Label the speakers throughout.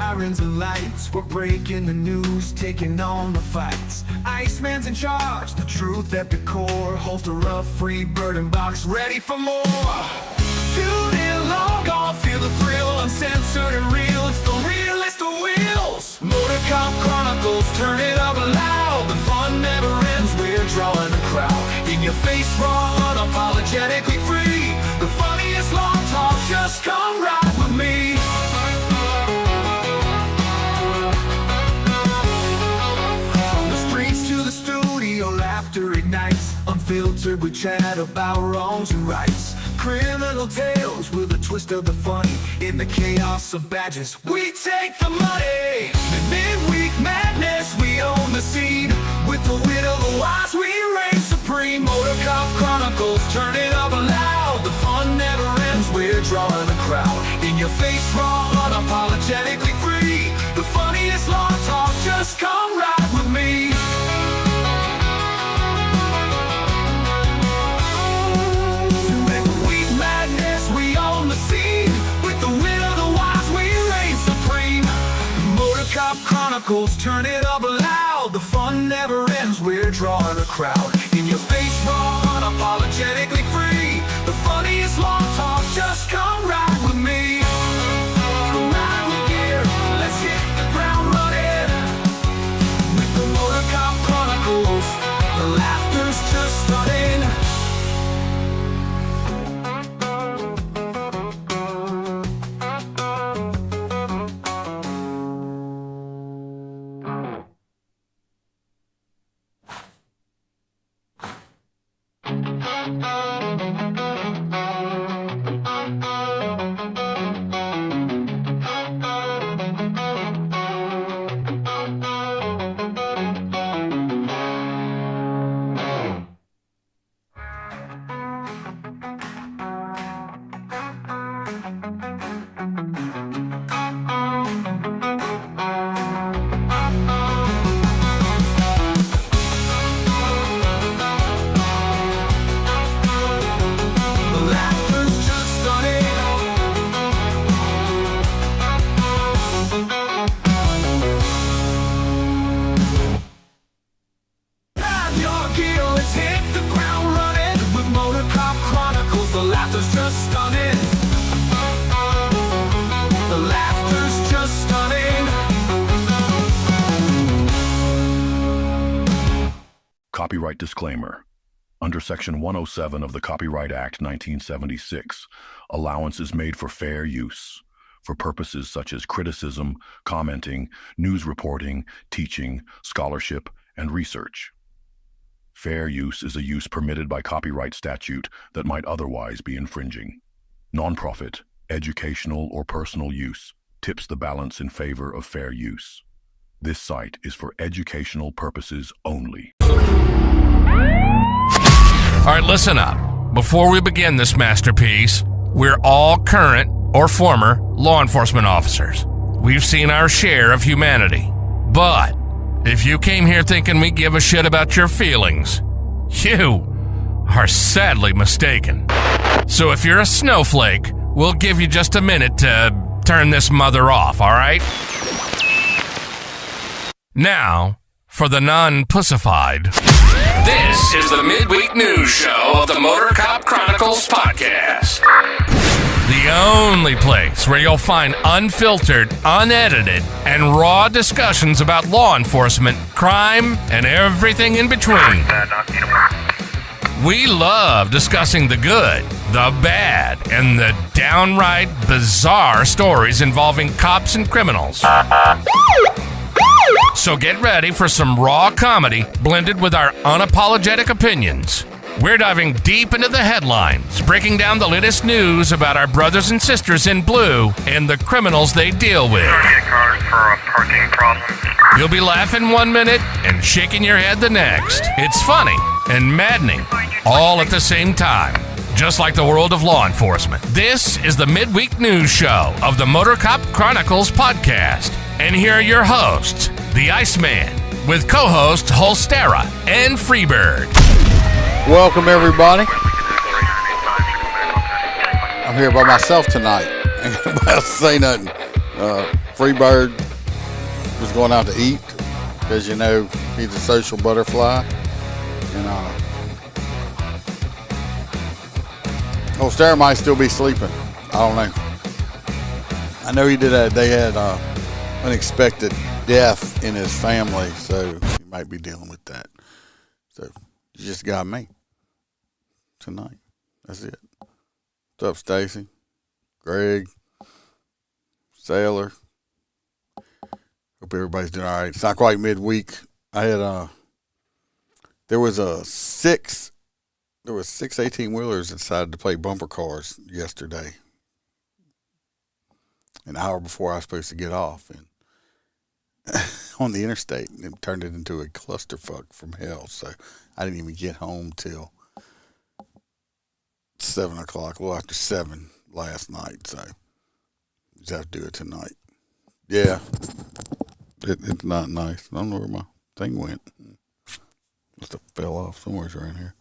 Speaker 1: sirens and lights. We're breaking the news, taking on the fights. Iceman's in charge, the truth at the core. Holster up, free burden box, ready for more. Tune in, log on, feel the thrill. Uncensored and real, it's the realest of wheels. Motor Cop Chronicles, turn it up loud. The fun never ends, we're drawing a crowd. In your face, raw, unapologetically free. The funniest long talk, just come ride with me. From the streets to the studio, laughter ignites. Unfiltered, we chat about wrongs and rights. Criminal tales with a twist of the funny. In the chaos of badges, we take the money. The midweek madness, we own the scene. With the wit of the wise, we reign supreme. Motor Cop Chronicles, turn it up loud. The fun never ends, we're drawing a crowd. In your face, raw, unapologetically free. The funniest long talk, just come ride with me. Cop Chronicles, turn it up loud. The fun never ends, we're drawing a crowd. In your face, raw, unapologetically free. The funniest long talk, just come ride with me. Come ride with gear, let's hit the ground running. With the Motor Cop Chronicles, the laughter's just starting.
Speaker 2: Copyright disclaimer. Under Section 107 of the Copyright Act 1976, allowance is made for fair use, for purposes such as criticism, commenting, news reporting, teaching, scholarship, and research. Fair use is a use permitted by copyright statute that might otherwise be infringing. Nonprofit, educational, or personal use tips the balance in favor of fair use. This site is for educational purposes only.
Speaker 3: All right, listen up. Before we begin this masterpiece, we're all current or former law enforcement officers. We've seen our share of humanity. But if you came here thinking we give a shit about your feelings, you are sadly mistaken. So if you're a snowflake, we'll give you just a minute to turn this mother off, all right? Now, for the non-pussified. This is the midweek news show of the Motor Cop Chronicles podcast. The only place where you'll find unfiltered, unedited, and raw discussions about law enforcement, crime, and everything in between. We love discussing the good, the bad, and the downright bizarre stories involving cops and criminals. So get ready for some raw comedy blended with our unapologetic opinions. We're diving deep into the headlines, breaking down the latest news about our brothers and sisters in blue and the criminals they deal with.
Speaker 4: Cars for a parking problem.
Speaker 3: You'll be laughing 1 minute and shaking your head the next. It's funny and maddening all at the same time, just like the world of law enforcement. This is the midweek news show of the Motor Cop Chronicles podcast. And here are your hosts, the Iceman, with co-hosts Holstera and Freebird.
Speaker 5: Welcome, everybody. I'm here by myself tonight. Ain't nobody else say nothing. Freebird was going out to eat because, you know, he's a social butterfly. And Sarah might still be sleeping. I don't know. I know they had unexpected death in his family, so he might be dealing with that. So you just got me tonight. That's it. What's up, Stacy? Greg? Sailor? Hope everybody's doing all right. It's not quite midweek. I had there was 6 18-wheelers that decided to play bumper cars yesterday, an hour before I was supposed to get off, and on the interstate, and it turned it into a clusterfuck from hell. So I didn't even get home till 7 o'clock, a little after 7 last night. So just have to do it tonight. Yeah, it's not nice. I don't know where my thing went. Must have fell off somewhere around here.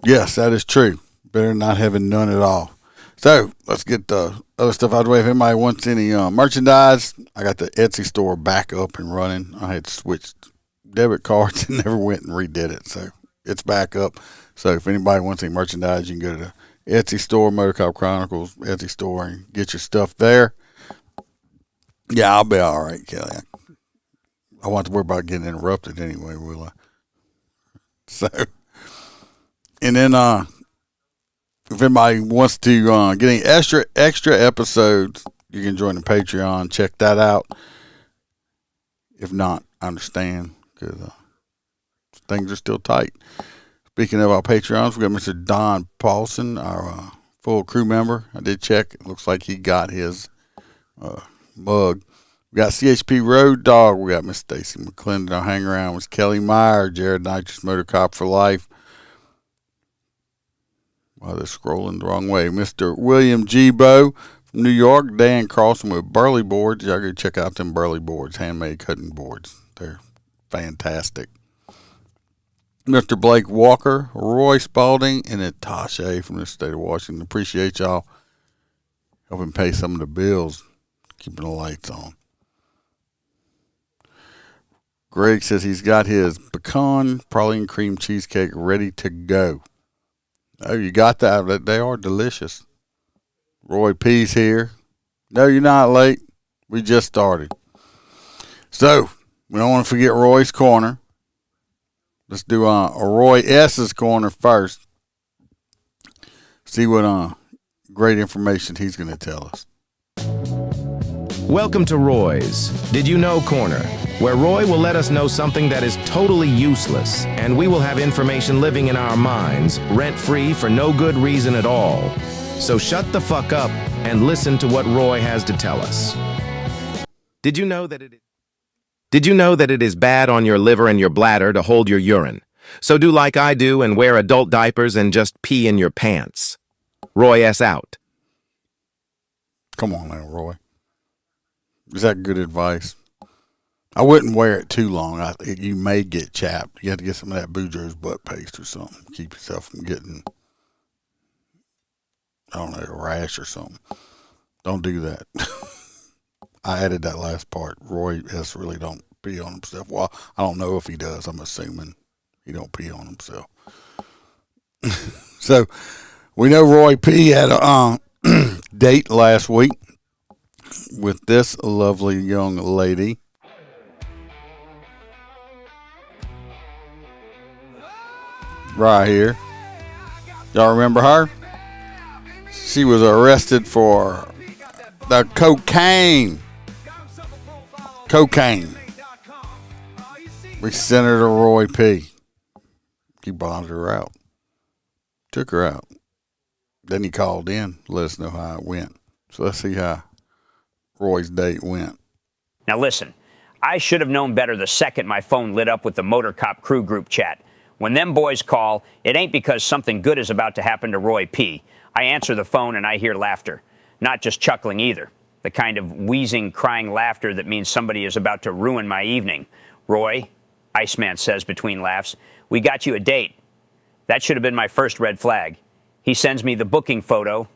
Speaker 5: Yes, that is true. Better than not having none at all. So let's get the other stuff out of the way. If anybody wants any merchandise, I got the Etsy store back up and running. I had switched debit cards and never went and redid it. So it's back up. So if anybody wants any merchandise, you can go to the Etsy store, Motor Cop Chronicles Etsy store, and get your stuff there. Yeah, I'll be all right, Kelly. I want to worry about getting interrupted anyway, will I? So, and then if anybody wants to get any extra episodes, you can join the Patreon. Check that out. If not, I understand, because things are still tight. Speaking of our Patreons, we got Mr. Don Paulson, our full crew member. I did check. It looks like he got his mug. We got CHP Road Dog. We got Miss Stacy McClendon. I'll hang around with Kelly Meyer, Jared Nitrous Motor Cop for Life. Wow, they're scrolling the wrong way. Mr. William G. Bow from New York. Dan Carlson with Burley Boards. Y'all go check out them Burley Boards, handmade cutting boards. They're fantastic. Mr. Blake Walker, Roy Spalding, and Natasha from the state of Washington. Appreciate y'all helping pay some of the bills, keeping the lights on. Greg says he's got his pecan praline cream cheesecake ready to go. Oh, you got that? They are delicious. Roy P's here. No, you're not late. We just started. So, we don't want to forget Roy's Corner. Let's do a Roy S.'s Corner first. See what great information he's going to tell us.
Speaker 6: Welcome to Roy's Did You Know Corner, where Roy will let us know something that is totally useless, and we will have information living in our minds, rent-free for no good reason at all. So shut the fuck up and listen to what Roy has to tell us. Did you know that it is bad on your liver and your bladder to hold your urine? So do like I do and wear adult diapers and just pee in your pants. Roy S. out.
Speaker 5: Come on now, Roy. Is that good advice? I wouldn't wear it too long. You may get chapped. You have to get some of that Boudreaux's butt paste or something. Keep yourself from getting, I don't know, a rash or something. Don't do that. I added that last part. Roy S. really don't pee on himself. Well, I don't know if he does. I'm assuming he don't pee on himself. So, we know Roy P. had a date last week with this lovely young lady. Right here. Y'all remember her? She was arrested for the cocaine. We sent her to Roy P. He bonded her out. Took her out. Then he called in, let us know how it went. So let's see how Roy's date went.
Speaker 7: Now listen, I should have known better the second my phone lit up with the Motor Cop crew group chat. When them boys call, it ain't because something good is about to happen to Roy P. I answer the phone and I hear laughter. Not just chuckling either. The kind of wheezing, crying laughter that means somebody is about to ruin my evening. Roy, Iceman says between laughs, we got you a date. That should have been my first red flag. He sends me the booking photo,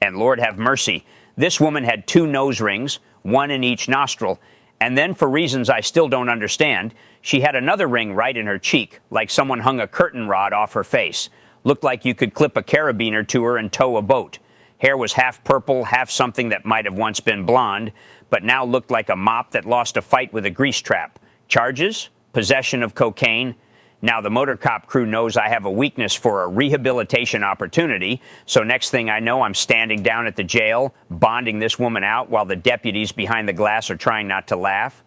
Speaker 7: and Lord have mercy, This woman had 2 nose rings, 1 in each nostril, and then for reasons I still don't understand, she had another ring right in her cheek, like someone hung a curtain rod off her face. Looked like you could clip a carabiner to her and tow a boat. Hair was half purple, half something that might have once been blonde, but now looked like a mop that lost a fight with a grease trap. Charges? Possession of cocaine. Now, the motor cop crew knows I have a weakness for a rehabilitation opportunity, so next thing I know, I'm standing down at the jail, bonding this woman out while the deputies behind the glass are trying not to laugh.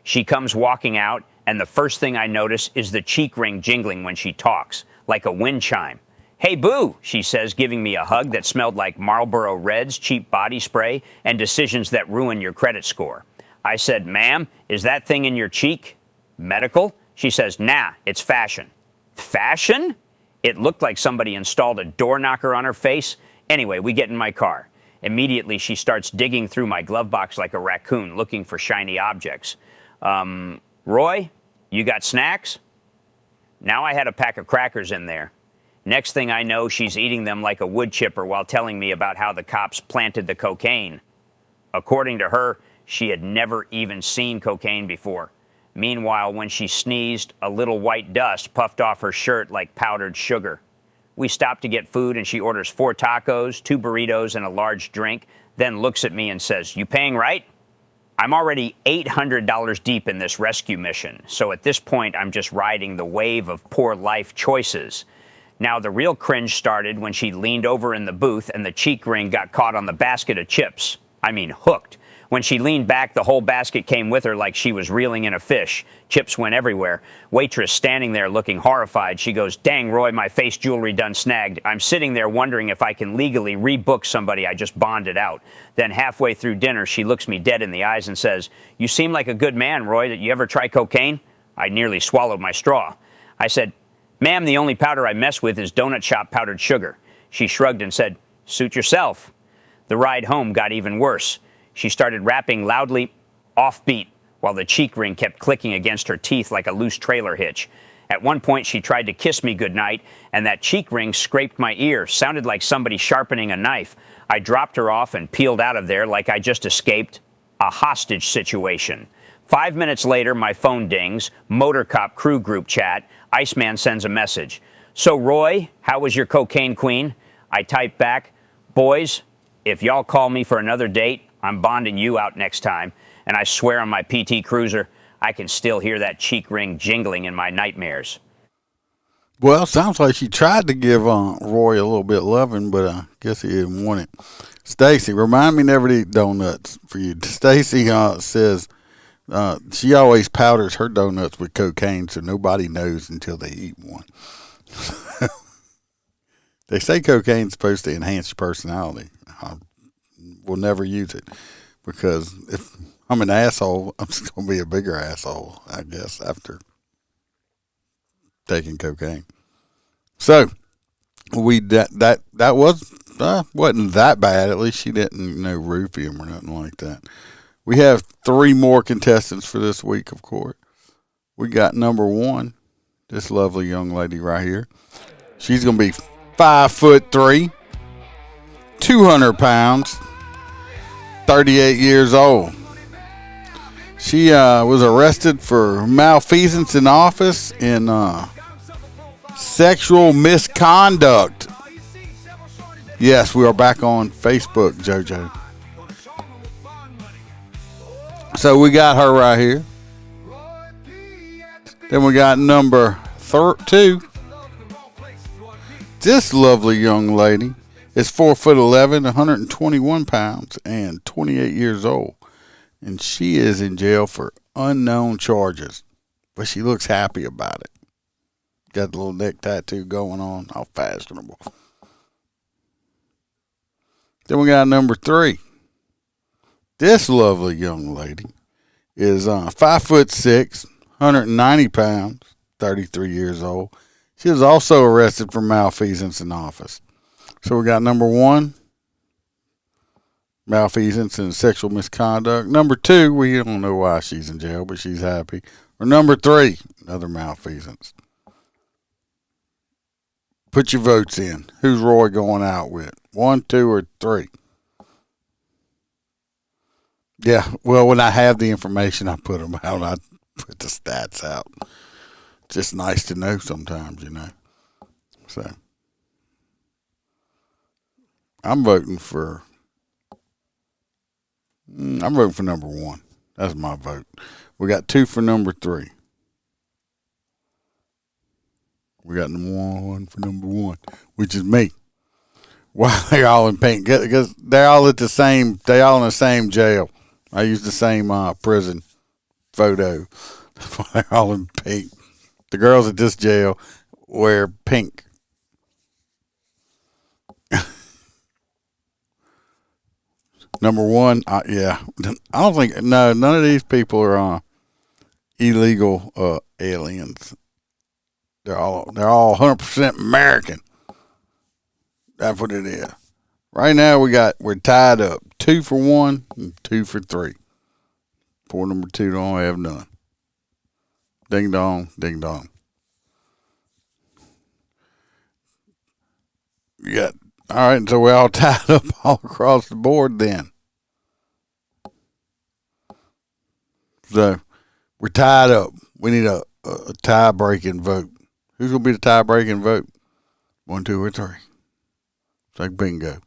Speaker 7: She comes walking out, and the first thing I notice is the cheek ring jingling when she talks, like a wind chime. "Hey, boo," she says, giving me a hug that smelled like Marlboro Reds, cheap body spray, and decisions that ruin your credit score. I said, "Ma'am, is that thing in your cheek medical?" She says, "Nah, it's fashion." Fashion? It looked like somebody installed a door knocker on her face. Anyway, we get in my car. Immediately, she starts digging through my glove box like a raccoon, looking for shiny objects. Roy, you got snacks? Now I had a pack of crackers in there. Next thing I know, she's eating them like a wood chipper while telling me about how the cops planted the cocaine. According to her, she had never even seen cocaine before. Meanwhile, when she sneezed, a little white dust puffed off her shirt like powdered sugar. We stop to get food, and she orders 4 tacos, 2 burritos, and a large drink, then looks at me and says, "You paying right?" I'm already $800 deep in this rescue mission, so at this point, I'm just riding the wave of poor life choices. Now, the real cringe started when she leaned over in the booth and the cheek ring got caught on the basket of chips. I mean, hooked. When she leaned back, the whole basket came with her like she was reeling in a fish. Chips went everywhere. Waitress standing there looking horrified. She goes, "Dang, Roy, my face jewelry done snagged." I'm sitting there wondering if I can legally rebook somebody I just bonded out. Then halfway through dinner, she looks me dead in the eyes and says, "You seem like a good man, Roy. Did you ever try cocaine?" I nearly swallowed my straw. I said, "Ma'am, the only powder I mess with is donut shop powdered sugar." She shrugged and said, "Suit yourself." The ride home got even worse. She started rapping loudly offbeat while the cheek ring kept clicking against her teeth like a loose trailer hitch. At one point, she tried to kiss me goodnight, and that cheek ring scraped my ear, sounded like somebody sharpening a knife. I dropped her off and peeled out of there like I just escaped a hostage situation. 5 minutes later, my phone dings, motor cop crew group chat. Iceman sends a message. "So, Roy, how was your cocaine queen?" I type back, "Boys, if y'all call me for another date, I'm bonding you out next time." And I swear on my PT Cruiser, I can still hear that cheek ring jingling in my nightmares.
Speaker 5: Well, sounds like she tried to give Roy a little bit of loving, but I guess he didn't want it. Stacy, remind me never to eat donuts for you. Stacy says she always powders her donuts with cocaine so nobody knows until they eat one. They say cocaine's supposed to enhance your personality. I will never use it because if I'm an asshole, I'm just going to be a bigger asshole, I guess, after taking cocaine. So that wasn't that bad. At least she didn't roofie him or nothing like that. We have 3 more contestants for this week, of course. We got number 1, this lovely young lady right here. She's going to be 5'3", 200 pounds, 38 years old. She was arrested for malfeasance in office and sexual misconduct. Yes, we are back on Facebook, JoJo. So we got her right here. Then we got number 2. This lovely young lady is 4'11", 121 pounds, and 28 years old. And she is in jail for unknown charges. But she looks happy about it. Got the little neck tattoo going on. All fashionable. Then we got number 3. This lovely young lady is 5'6", 190 pounds, 33 years old. She was also arrested for malfeasance in office. So we got number 1, malfeasance and sexual misconduct. Number 2, we don't know why she's in jail, but she's happy. Or number 3, another malfeasance. Put your votes in. Who's Roy going out with? 1, 2, or 3? Yeah, well, when I have the information, I put them out. I put the stats out. Just nice to know sometimes, So I'm voting for. I'm voting for number 1. That's my vote. We got 2 for number 3. We got 1 for number 1, which is me. Why they're all in pink? Because they're all at the same. They all in the same jail. I use the same prison photo. That's why they're all in pink. The girls at this jail wear pink. Number 1, yeah. I don't think none of these people are illegal aliens. They're all 100% American. That's what it is. Right now we're tied up 2 for 1 and 2 for 3. Poor number 2 don't have none. Ding dong, ding dong. Yeah. All right, so we're all tied up all across the board then. So we're tied up. We need a tie-breaking vote. Who's going to be the tie-breaking vote? 1, 2, or 3. It's like bingo.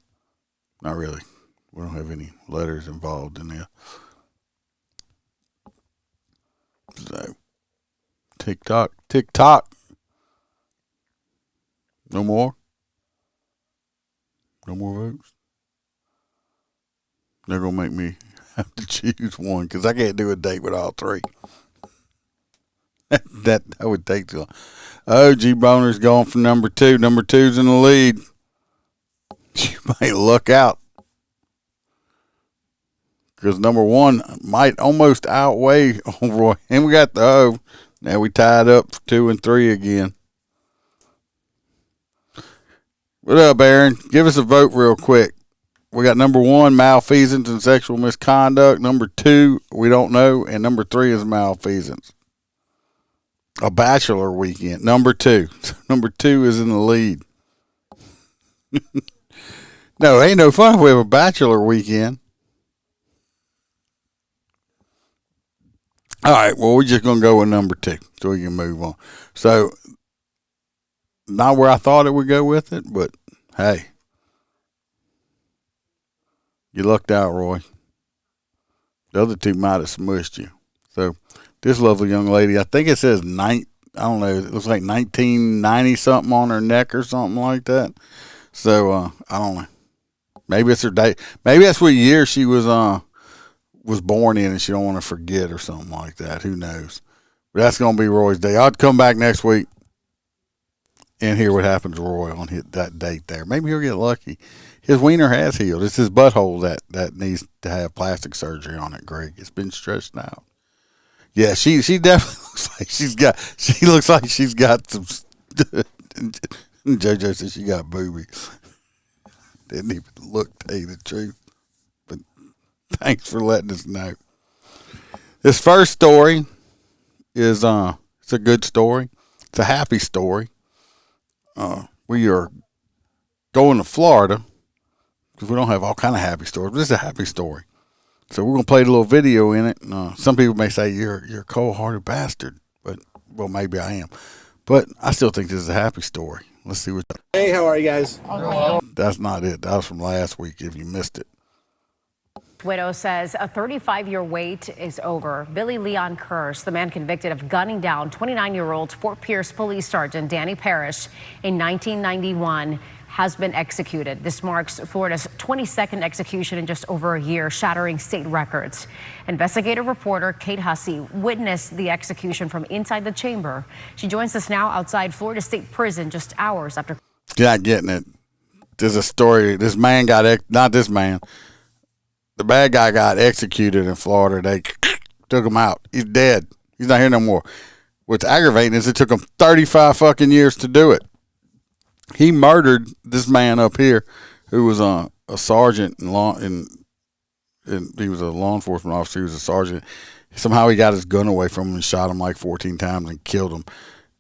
Speaker 5: Not really. We don't have any letters involved in there. So, tick-tock, tick-tock. No more? No more votes? They're going to make me have to choose one because I can't do a date with all 3. that would take too long. Oh, G Boner's going for number 2. Number 2's in the lead. You might look out because number 1 might almost outweigh Roy. And we got the O. Now we tied up for 2 and 3 again. What up, Aaron? Give us a vote real quick. We got number 1, malfeasance and sexual misconduct. Number 2, we don't know. And number 3 is malfeasance. A bachelor weekend. Number 2. Number 2 is in the lead. No, ain't no fun if we have a bachelor weekend. All right, well, we're just going to go with number 2 so we can move on. So, not where I thought it would go with it, but hey. You lucked out, Roy. The other 2 might have smushed you. So, this lovely young lady, I think it says I don't know, it looks like 1990 something on her neck or something like that. So, I don't know. Maybe it's her date. Maybe that's what year she was born in and she don't want to forget or something like that. Who knows? But that's going to be Roy's day. I'll come back next week and hear what happens to Roy on that date there. Maybe he'll get lucky. His wiener has healed. It's his butthole that needs to have plastic surgery on it, Greg. It's been stretched out. Yeah, she definitely looks like she's got some. JoJo says she got boobies. Didn't even look, to tell you the truth. But thanks for letting us know. This first story is it's a good story. It's a happy story. We are going to Florida because we don't have all kind of happy stories. But this is a happy story. So we're going to play a little video in it. Some people may say you're a cold-hearted bastard, but well, maybe I am. But I still think this is a happy story. Let's see what.
Speaker 8: Hey, how are you guys?
Speaker 5: That's not it. That was from last week. If you missed it.
Speaker 9: Widow says a 35-year wait is over. Billy Leon Kearse, the man convicted of gunning down 29-year-old Fort Pierce Police Sergeant Danny Parrish in 1991, has been executed. This marks Florida's 22nd execution in just over a year, shattering state records. Investigative reporter Kate Hussey witnessed the execution from inside the chamber. She joins us now outside Florida State Prison just hours after.
Speaker 5: You're not getting it. There's a story. This man not this man. The bad guy got executed in Florida. They took him out. He's dead. He's not here no more. What's aggravating is it took him 35 fucking years to do it. He murdered this man up here who was a sergeant and he was a law enforcement officer. He was a sergeant. Somehow he got his gun away from him and shot him like 14 times and killed him.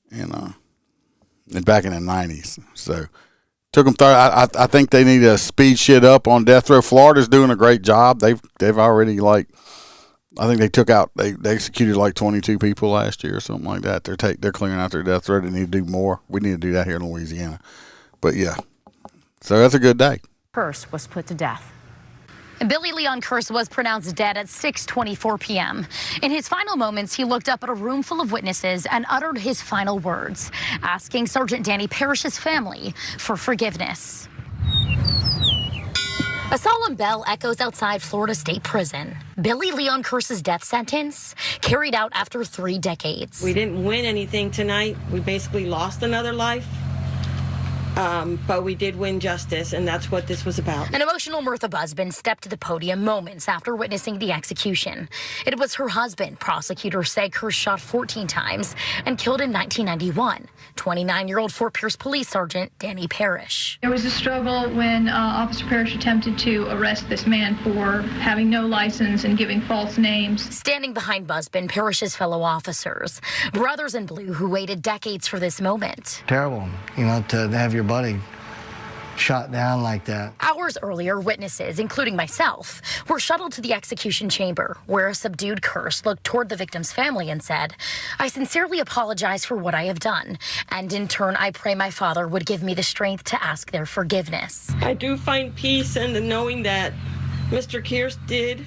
Speaker 5: And back in the 90s. So Took them. I think they need to speed shit up on death row. Florida's doing a great job. They've already I think they executed like 22 people last year or something like that. They're clearing out their death row. They need to do more. We need to do that here in Louisiana. But yeah, so that's a good day.
Speaker 9: Kearse was put to death.
Speaker 8: Billy Leon Kearse was pronounced dead at 6:24 p.m. In his final moments, he looked up at a room full of witnesses and uttered his final words, asking Sergeant Danny Parrish's family for forgiveness. A solemn bell echoes outside Florida State Prison. Billy Leon Kearse's death sentence carried out after 3 decades.
Speaker 10: We didn't win anything tonight. We basically lost another life. But we did win justice, and that's what this was about.
Speaker 8: An emotional Mirtha Busbin stepped to the podium moments after witnessing the execution. It was her husband, prosecutors say Kearse shot 14 times and killed in 1991. 29-year-old Fort Pierce Police Sergeant Danny Parrish.
Speaker 11: There was a struggle when Officer Parrish attempted to arrest this man for having no license and giving false names.
Speaker 8: Standing behind Busbin, Parrish's fellow officers, brothers in blue who waited decades for this moment.
Speaker 12: Terrible, to have your buddy shot down like that.
Speaker 8: Hours earlier, witnesses, including myself, were shuttled to the execution chamber, where a subdued Kearse looked toward the victim's family and said, "I sincerely apologize for what I have done, and in turn, I pray my father would give me the strength to ask their forgiveness."
Speaker 10: I do find peace in the knowing that Mr. Kearse did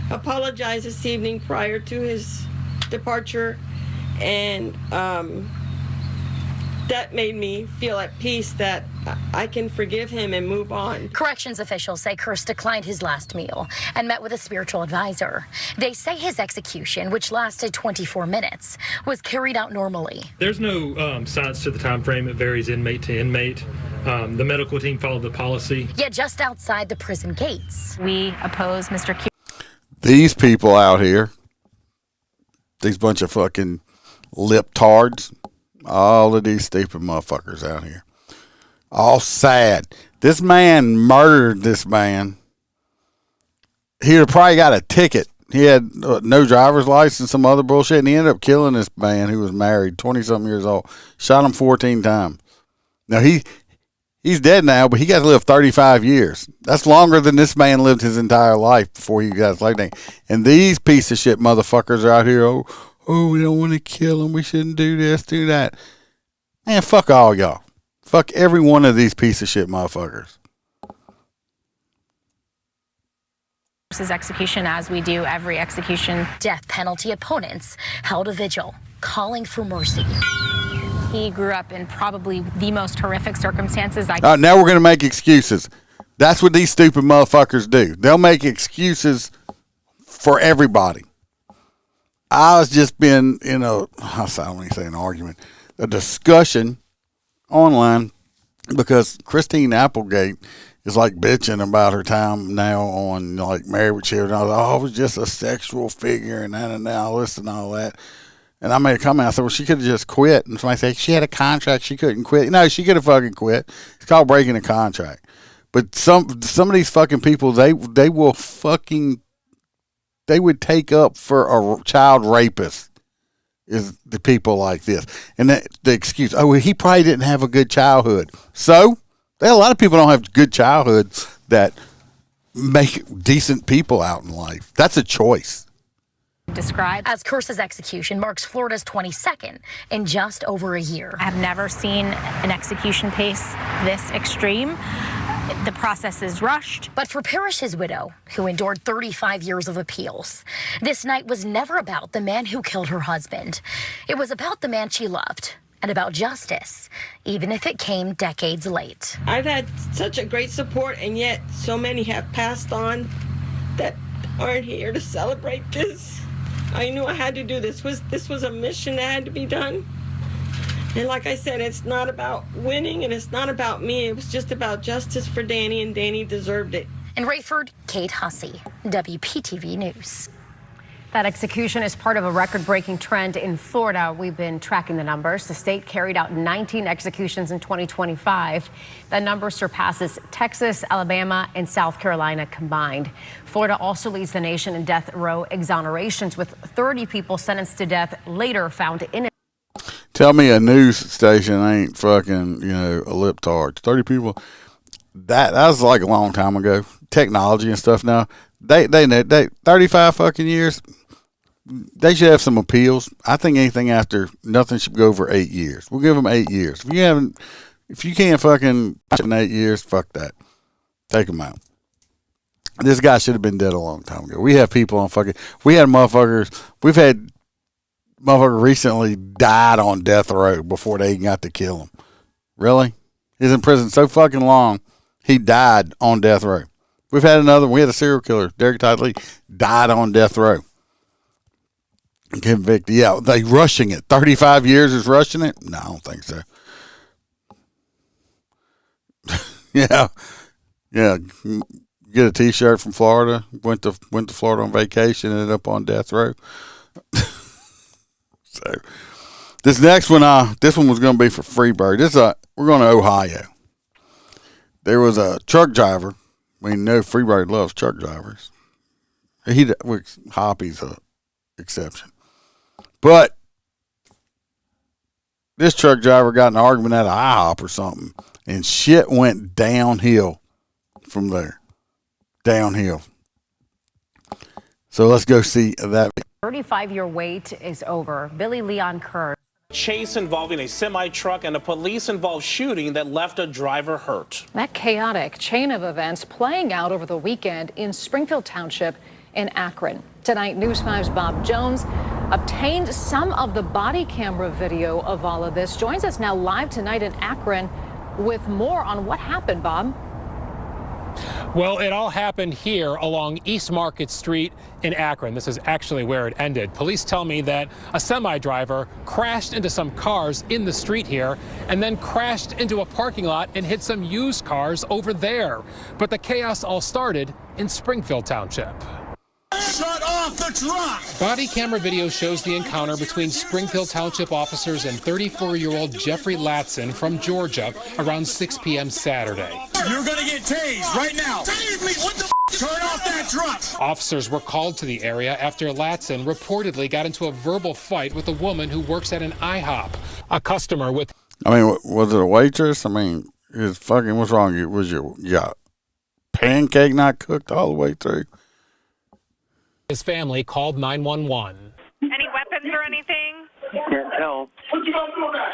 Speaker 10: apologize this evening prior to his departure, and that made me feel at peace that I can forgive him and move on.
Speaker 8: Corrections officials say Kearse declined his last meal and met with a spiritual advisor. They say his execution, which lasted 24 minutes, was carried out normally.
Speaker 13: There's no science to the time frame. It varies inmate to inmate. The medical team followed the policy.
Speaker 8: Yet just outside the prison gates,
Speaker 9: We oppose Mr. Kearse.
Speaker 5: These people out here, these bunch of fucking lip-tards, all of these stupid motherfuckers out here. All sad. This man murdered this man. He would have probably got a ticket. He had no driver's license, some other bullshit, and he ended up killing this man who was married, 20-something years old. Shot him 14 times. Now, he's dead now, but he got to live 35 years. That's longer than this man lived his entire life before he got his life name. And these piece of shit motherfuckers are out here, oh, we don't want to kill him. We shouldn't do this, do that. Man, fuck all y'all. Fuck every one of these piece of shit motherfuckers.
Speaker 9: His execution, as we do every execution.
Speaker 8: Death penalty opponents held a vigil, calling for mercy.
Speaker 9: He grew up in probably the most horrific circumstances.
Speaker 5: Now we're going to make excuses. That's what these stupid motherfuckers do. They'll make excuses for everybody. I was just been in I don't want to say an argument, a discussion online because Christine Applegate is like bitching about her time now on like Married with Children. I was like, it was just a sexual figure and all this and all that. And I made a comment. I said, well, she could have just quit. And somebody said, she had a contract. She couldn't quit. No, she could have fucking quit. It's called breaking a contract. But some of these fucking people, they would take up for a child rapist is the people like this. And the excuse, well, he probably didn't have a good childhood. So, a lot of people don't have good childhoods that make decent people out in life. That's a choice.
Speaker 8: Described as Kearse's execution marks Florida's 22nd in just over a year.
Speaker 9: I have never seen an execution pace this extreme. The process is rushed.
Speaker 8: But for Parrish's widow, who endured 35 years of appeals, this night was never about the man who killed her husband. It was about the man she loved and about justice, even if it came decades late.
Speaker 10: I've had such a great support, and yet so many have passed on that aren't here to celebrate this. I knew I had to do this. This was a mission that had to be done. And like I said, it's not about winning and it's not about me. It was just about justice for Danny, and Danny deserved it.
Speaker 8: In Rayford, Kate Hussey, WPTV News.
Speaker 9: That execution is part of a record-breaking trend in Florida. We've been tracking the numbers. The state carried out 19 executions in 2025. That number surpasses Texas, Alabama, and South Carolina combined. Florida also leads the nation in death row exonerations, with 30 people sentenced to death later found innocent.
Speaker 5: Tell me a news station ain't fucking, a lip-tard. 30 people. That was like a long time ago. Technology and stuff now. They 35 fucking years, they should have some appeals. I think anything after, nothing should go over 8 years. We'll give them 8 years. If you can't fucking in 8 years, fuck that. Take them out. This guy should have been dead a long time ago. We have people on we've had motherfuckers recently died on death row before they got to kill him. Really? He's in prison so fucking long, he died on death row. We've had another one. We had a serial killer, Derek Todd Lee, died on death row. Convicted. Yeah, they rushing it. 35 years is rushing it? No, I don't think so. Yeah. Get a T-shirt from Florida. Went to Florida on vacation. Ended up on death row. So this next one, this one was going to be for Freebird. We're going to Ohio. There was a truck driver. We know Freebird loves truck drivers. Hoppy's a exception, but this truck driver got in an argument at an IHOP or something, and shit went downhill from there. Downhill. So let's go see that.
Speaker 9: 35-year wait is over. Billy Leon Kearse.
Speaker 14: Chase involving a semi-truck and a police-involved shooting that left a driver hurt.
Speaker 15: That chaotic chain of events playing out over the weekend in Springfield Township in Akron. Tonight, News 5's Bob Jones obtained some of the body camera video of all of this. Joins us now live tonight in Akron with more on what happened, Bob.
Speaker 16: Well, it all happened here along East Market Street in Akron. This is actually where it ended. Police tell me that a semi-driver crashed into some cars in the street here and then crashed into a parking lot and hit some used cars over there. But the chaos all started in Springfield Township.
Speaker 1: Shut off the truck!
Speaker 16: Body camera video shows the encounter between Springfield Township officers and 34-year-old Jeffrey Latson from Georgia around 6 p.m. Saturday.
Speaker 1: You're gonna get tased right now. Tase me! What the f***? Turn off that truck!
Speaker 16: Officers were called to the area after Latson reportedly got into a verbal fight with a woman who works at an IHOP. A customer with...
Speaker 5: was it a waitress? What's wrong? Was your pancake not cooked all the way through?
Speaker 16: His family called 911.
Speaker 17: Any weapons or anything?
Speaker 4: Can't tell.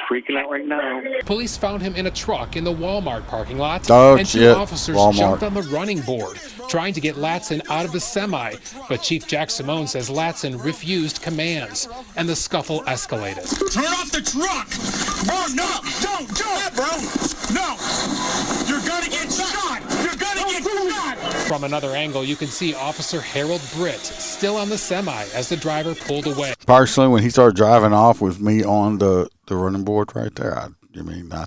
Speaker 4: Freaking out right now.
Speaker 16: Police found him in a truck in the Walmart parking lot,
Speaker 5: and
Speaker 16: two officers jumped on the running board, trying to get Latson out of the semi. But Chief Jack Simone says Latson refused commands, and the scuffle escalated.
Speaker 1: Turn off the truck! Oh, no! Don't, bro! No! You're gonna get shot! You're gonna get shot!
Speaker 16: From another angle, you can see Officer Harold Britt still on the semi as the driver pulled away.
Speaker 5: Personally, when he started driving off with me on the running board right there, I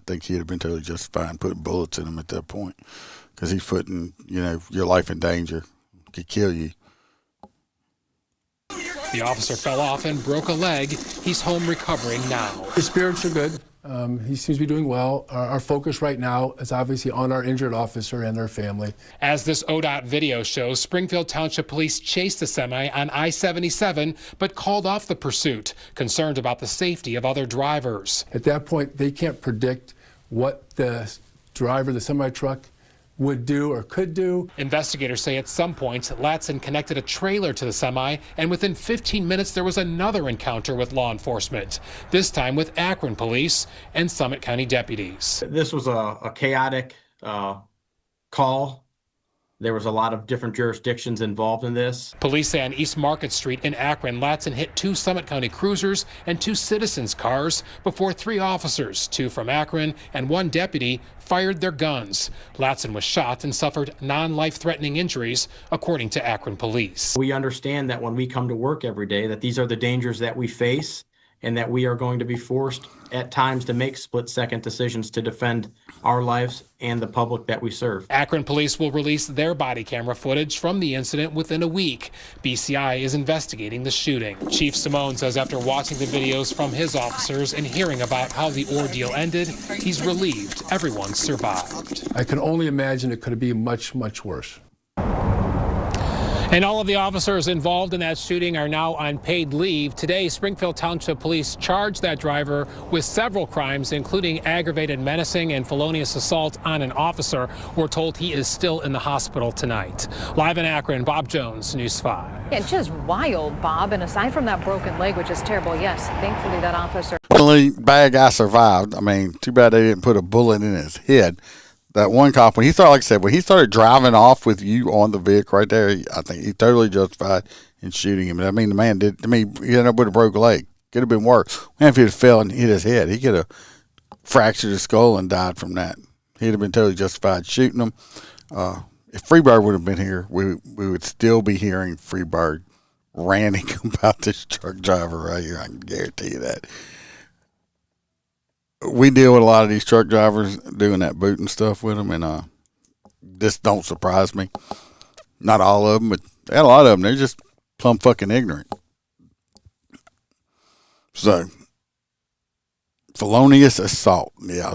Speaker 5: think he'd have been totally justified in putting bullets in him at that point, because he's putting, your life in danger. Could kill you.
Speaker 16: The officer fell off and broke a leg. He's home recovering now.
Speaker 18: His spirits are good. He seems to be doing well. Our focus right now is obviously on our injured officer and their family.
Speaker 16: As this ODOT video shows, Springfield Township Police chased the semi on I-77, but called off the pursuit, concerned about the safety of other drivers.
Speaker 18: At that point, they can't predict what the driver, the semi-truck, would do or could do.
Speaker 16: Investigators say at some point, Latson connected a trailer to the semi, and within 15 minutes there was another encounter with law enforcement, this time with Akron police and Summit County deputies.
Speaker 19: This was a chaotic call. There was a lot of different jurisdictions involved in this.
Speaker 16: Police say on East Market Street in Akron, Latson hit 2 Summit County cruisers and 2 citizens' cars before 3 officers, 2 from Akron and 1 deputy, fired their guns. Latson was shot and suffered non-life-threatening injuries, according to Akron police.
Speaker 19: We understand that when we come to work every day, that these are the dangers that we face, and that we are going to be forced at times to make split-second decisions to defend our lives and the public that we serve.
Speaker 16: Akron police will release their body camera footage from the incident within a week. BCI is investigating the shooting. Chief Simone says after watching the videos from his officers and hearing about how the ordeal ended, he's relieved everyone survived.
Speaker 18: I can only imagine it could be much, much worse.
Speaker 16: And all of the officers involved in that shooting are now on paid leave. Today, Springfield Township Police charged that driver with several crimes, including aggravated menacing and felonious assault on an officer. We're told he is still in the hospital tonight. Live in Akron, Bob Jones, News 5.
Speaker 15: Yeah, just wild, Bob. And aside from that broken leg, which is terrible, yes, thankfully that officer.
Speaker 5: Really, bad guy survived. I mean, too bad they didn't put a bullet in his head. That one cop, when he started, like I said, when he started driving off with you on the vehicle right there, I think he totally justified in shooting him. I mean, the man did. I mean, he ended up with a broken leg. Could have been worse. Man, if he had fell and hit his head, he could have fractured his skull and died from that. He'd have been totally justified shooting him. If Freebird would have been here, we would still be hearing Freebird ranting about this truck driver right here. I can guarantee you that. We deal with a lot of these truck drivers doing that boot and stuff with them, and this don't surprise me. Not all of them, but a lot of them, they're just plumb fucking ignorant. So, felonious assault. Yeah,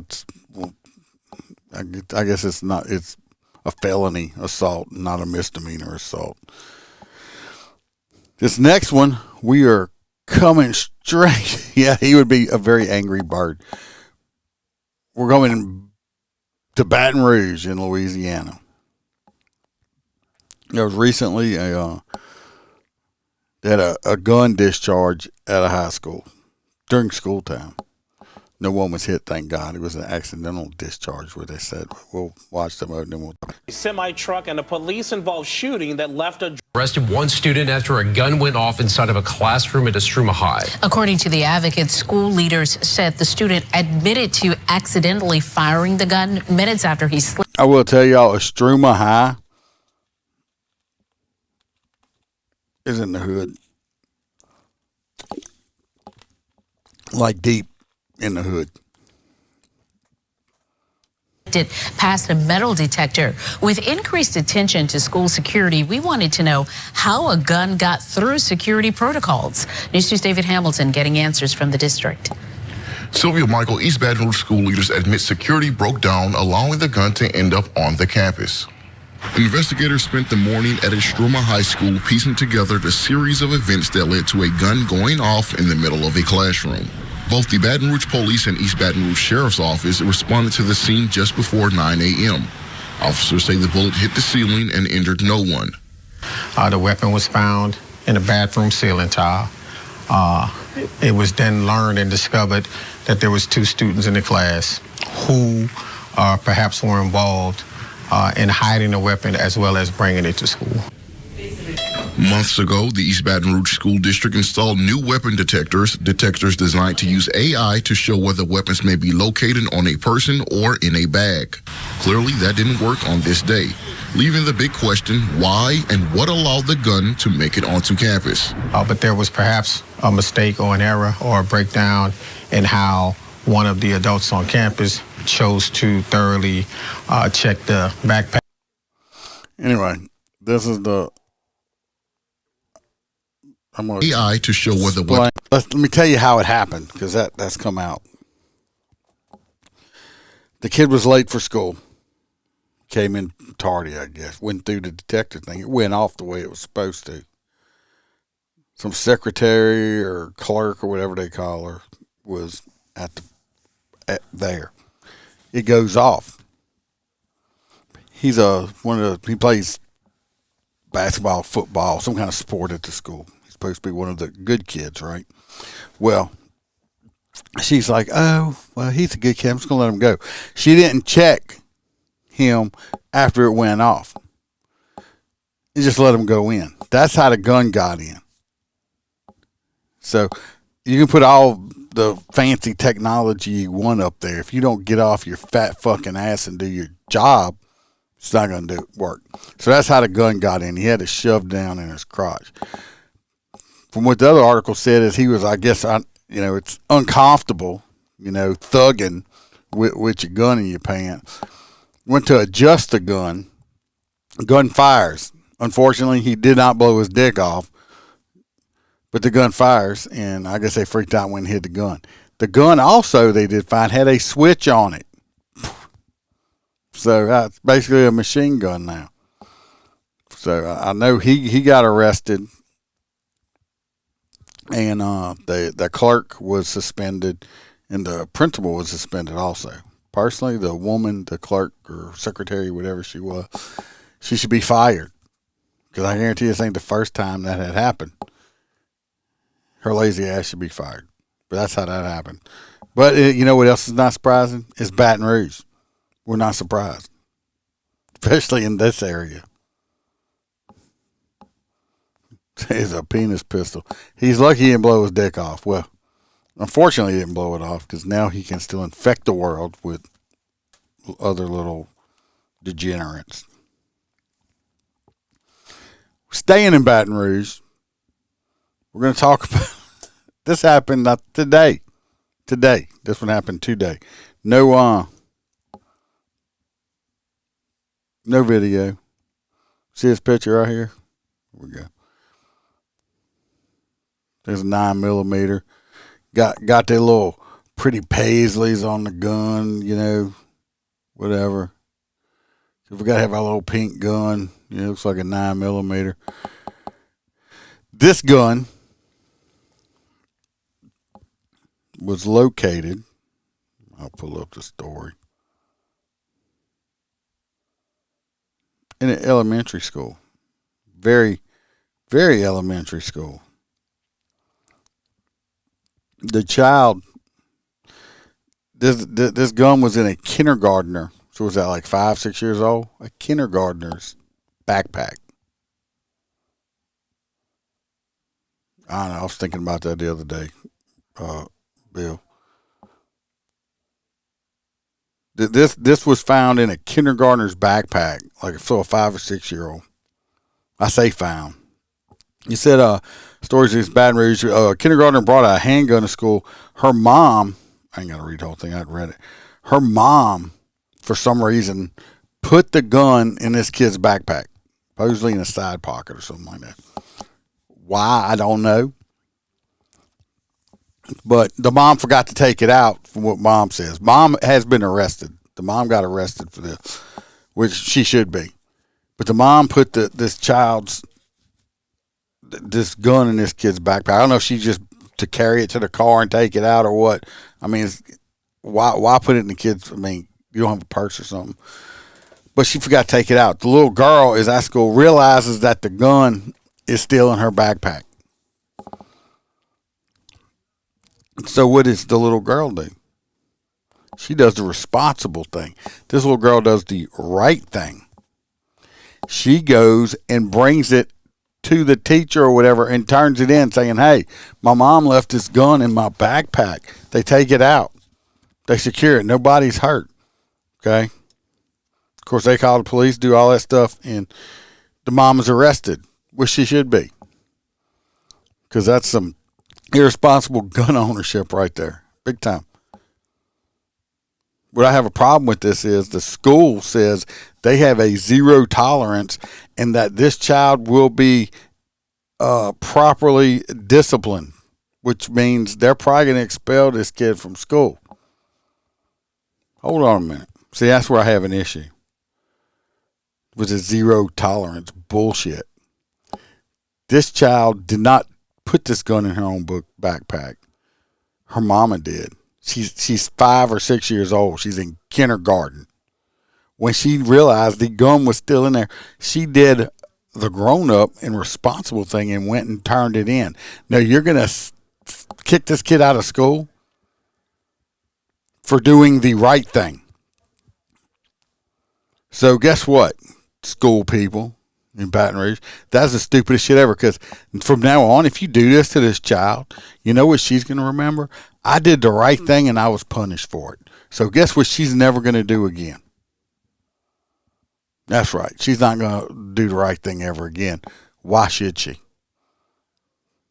Speaker 5: I guess it's a felony assault, not a misdemeanor assault. This next one, we are coming straight. Yeah, he would be a very angry bird. We're going to Baton Rouge in Louisiana. There was recently they had a gun discharge at a high school during school time. No one was hit, thank God. It was an accidental discharge, where they said. We'll watch them and then we'll talk.
Speaker 14: A semi-truck and a police-involved shooting that left a...
Speaker 20: Arrested one student after a gun went off inside of a classroom at Estruma High.
Speaker 21: According to the advocate, school leaders said the student admitted to accidentally firing the gun minutes after he slipped.
Speaker 5: I will tell y'all, Estruma High is in the hood. Like deep in the hood.
Speaker 21: Passed a metal detector. With increased attention to school security, we wanted to know how a gun got through security protocols. News 2's David Hamilton getting answers from the district.
Speaker 22: Sylvia Michael, East Baton Rouge school leaders admit security broke down, allowing the gun to end up on the campus. Investigators spent the morning at Estruma High School piecing together the series of events that led to a gun going off in the middle of a classroom. Both the Baton Rouge Police and East Baton Rouge Sheriff's Office responded to the scene just before 9 a.m. Officers say the bullet hit the ceiling and injured no one.
Speaker 23: The weapon was found in the bathroom ceiling tile. It was then learned and discovered that there was 2 students in the class who perhaps were involved in hiding the weapon as well as bringing it to school.
Speaker 22: Months ago, the East Baton Rouge School District installed new weapon detectors designed to use AI to show whether weapons may be located on a person or in a bag. Clearly, that didn't work on this day, leaving the big question, why and what allowed the gun to make it onto campus?
Speaker 23: But there was perhaps a mistake or an error or a breakdown in how one of the adults on campus chose to thoroughly check the backpack.
Speaker 5: Anyway, this is the... I'm going
Speaker 22: AI to show whether
Speaker 5: let me tell you how it happened, because that's come out. The kid was late for school. Came in tardy, I guess. Went through the detector thing. It went off the way it was supposed to. Some secretary or clerk or whatever they call her was there. It goes off. He plays basketball, football, some kind of sport at the school. Supposed to be one of the good kids, right? Well, she's like, oh, well, he's a good kid. I'm just going to let him go. She didn't check him after it went off. He just let him go in. That's how the gun got in. So you can put all the fancy technology you want up there. If you don't get off your fat fucking ass and do your job, it's not going to work. So that's how the gun got in. He had it shoved down in his crotch. From what the other article said is he was, I guess, it's uncomfortable, thugging with your gun in your pants. Went to adjust the gun. Gun fires. Unfortunately, he did not blow his dick off, but the gun fires, and I guess they freaked out when he hit the gun. The gun also, they did find, had a switch on it. So that's basically a machine gun now. So I know he got arrested, and the clerk was suspended, and the principal was suspended also. Personally, the woman, the clerk or secretary, whatever she was, she should be fired. Because I guarantee you this ain't the first time that had happened. Her lazy ass should be fired. But that's how that happened. But you know what else is not surprising? It's Baton Rouge. We're not surprised. Especially in this area. It's a penis pistol. He's lucky he didn't blow his dick off. Well, unfortunately he didn't blow it off because now he can still infect the world with other little degenerates. Staying in Baton Rouge, we're going to talk about this happened not today. Today. This one happened today. No video. See this picture right here? Here we go. There's a 9mm. Got their little pretty paisleys on the gun, you know, whatever. If we gotta have our little pink gun, you know, it looks like a 9mm. This gun was located. I'll pull up the story. In an elementary school. Very, very elementary school. The child, this gun was in a kindergartner. So was that like 5, 6 years old? A kindergartner's backpack. I don't know. I was thinking about that the other day, Bill. This was found in a kindergartner's backpack, like so a 5 or 6 year old. I say found. You said stories in Baton Rouge. A kindergartner brought a handgun to school. Her mom, I ain't got to read the whole thing. I'd read it. Her mom, for some reason, put the gun in this kid's backpack, supposedly in a side pocket or something like that. Why, I don't know. But the mom forgot to take it out, from what mom says. Mom has been arrested. The mom got arrested for this, which she should be. But the mom put this gun in this kid's backpack. I don't know if she just to carry it to the car and take it out or what. I mean, why put it in the kid's? I mean, you don't have a purse or something. But she forgot to take it out. The little girl is at school, realizes that the gun is still in her backpack. So what does the little girl do? She does the responsible thing. This little girl does the right thing. She goes and brings it to the teacher or whatever and turns it in saying, hey, my mom left this gun in my backpack. They take it out. They secure it. Nobody's hurt. Okay? Of course, they call the police, do all that stuff, and the mom is arrested, which she should be. Because that's some irresponsible gun ownership right there. Big time. What I have a problem with this is the school says they have a zero tolerance and that this child will be properly disciplined, which means they're probably going to expel this kid from school. Hold on a minute. See, that's where I have an issue with the zero tolerance bullshit. This child did not put this gun in her own backpack. Her mama did. She's 5 or 6 years old. She's in kindergarten. When she realized the gun was still in there, she did the grown-up and responsible thing and went and turned it in. Now, you're going to kick this kid out of school for doing the right thing. So guess what, school people in Baton Rouge? That's the stupidest shit ever, because from now on, if you do this to this child, you know what she's going to remember? I did the right thing and I was punished for it. So guess what she's never going to do again? That's right. She's not going to do the right thing ever again. Why should she?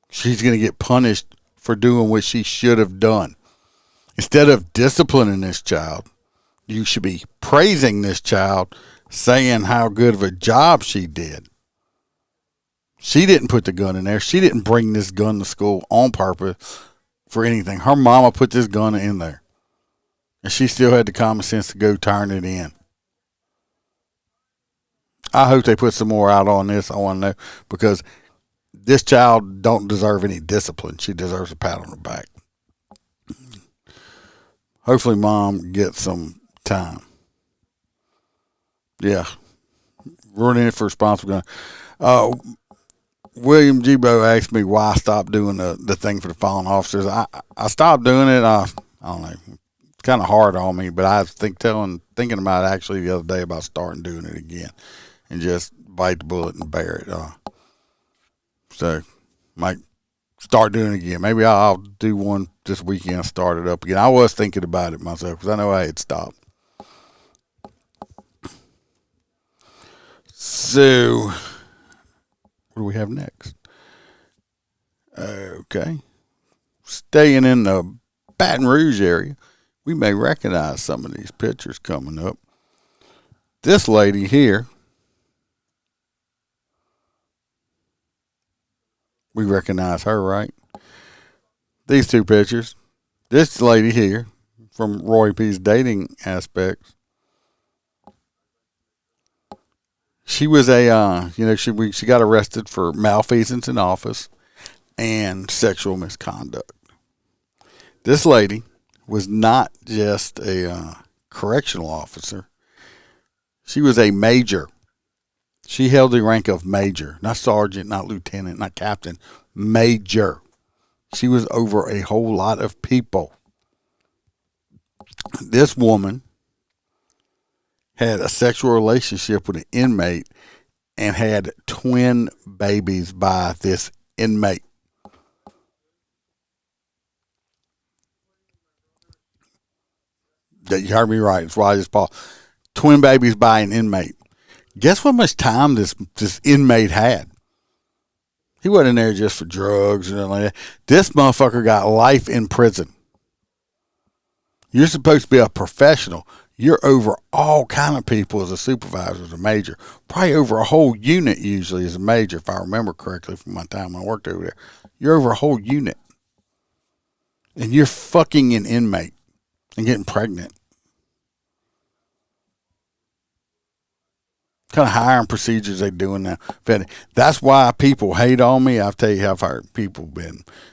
Speaker 5: She's going to get punished for doing what she should have done. Instead of disciplining this child, you should be praising this child, saying how good of a job she did. She didn't put the gun in there. She didn't bring this gun to school on purpose for anything. Her mama put this gun in there. And she still had the common sense to go turn it in. I hope they put some more out on this. I want to know, because this child don't deserve any discipline. She deserves a pat on the back. Hopefully mom gets some time. Yeah. Ruining it for responsible gun. William Gibo asked me why I stopped doing the thing for the fallen officers. I stopped doing it. I don't know. It's kind of hard on me, but I was thinking about it actually the other day about starting doing it again and just bite the bullet and bear it. So might start doing it again. Maybe I'll do one this weekend, start it up again. I was thinking about it myself because I know I had stopped. So, what do we have next? Okay. Staying in the Baton Rouge area, we may recognize some of these pictures coming up. This lady here, we recognize her, right? These two pictures. This lady here, from Roy P's dating aspects, she was she got arrested for malfeasance in office and sexual misconduct. This lady was not just a correctional officer. She was a major. She held the rank of major, not sergeant, not lieutenant, not captain, major. She was over a whole lot of people. This woman had a sexual relationship with an inmate and had twin babies by this inmate. You heard me right. That's why I just paused. Twin babies by an inmate. Guess what much time this inmate had? He wasn't in there just for drugs or anything like that. This motherfucker got life in prison. You're supposed to be a professional. You're over all kind of people as a supervisor, as a major. Probably over a whole unit usually as a major, if I remember correctly from my time when I worked over there. You're over a whole unit. And you're fucking an inmate and getting pregnant. Kind of hiring procedures they doing now. That's why people hate on me. I'll tell you, I've heard people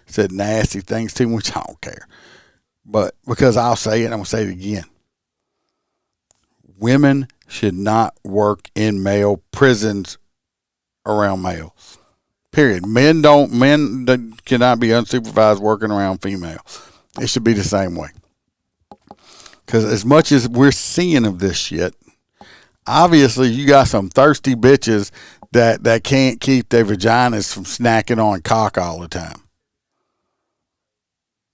Speaker 5: said nasty things to me, which I don't care. But because I'll say it, I'm going to say it again. Women should not work in male prisons around males. Period. Men cannot be unsupervised working around females. It should be the same way. Because as much as we're seeing of this shit, obviously you got some thirsty bitches that can't keep their vaginas from snacking on cock all the time.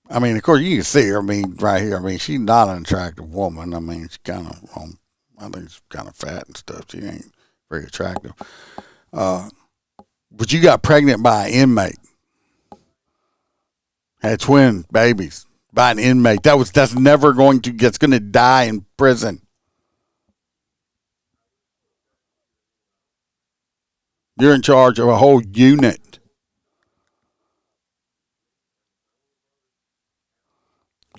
Speaker 5: I mean, of course, you can see her. I mean, right here. I mean, she's not an attractive woman. I mean, she's kind of, I think she's kind of fat and stuff. She ain't very attractive. But you got pregnant by an inmate. Had twin babies by an inmate. That's never going to, it's going to die in prison. You're in charge of a whole unit.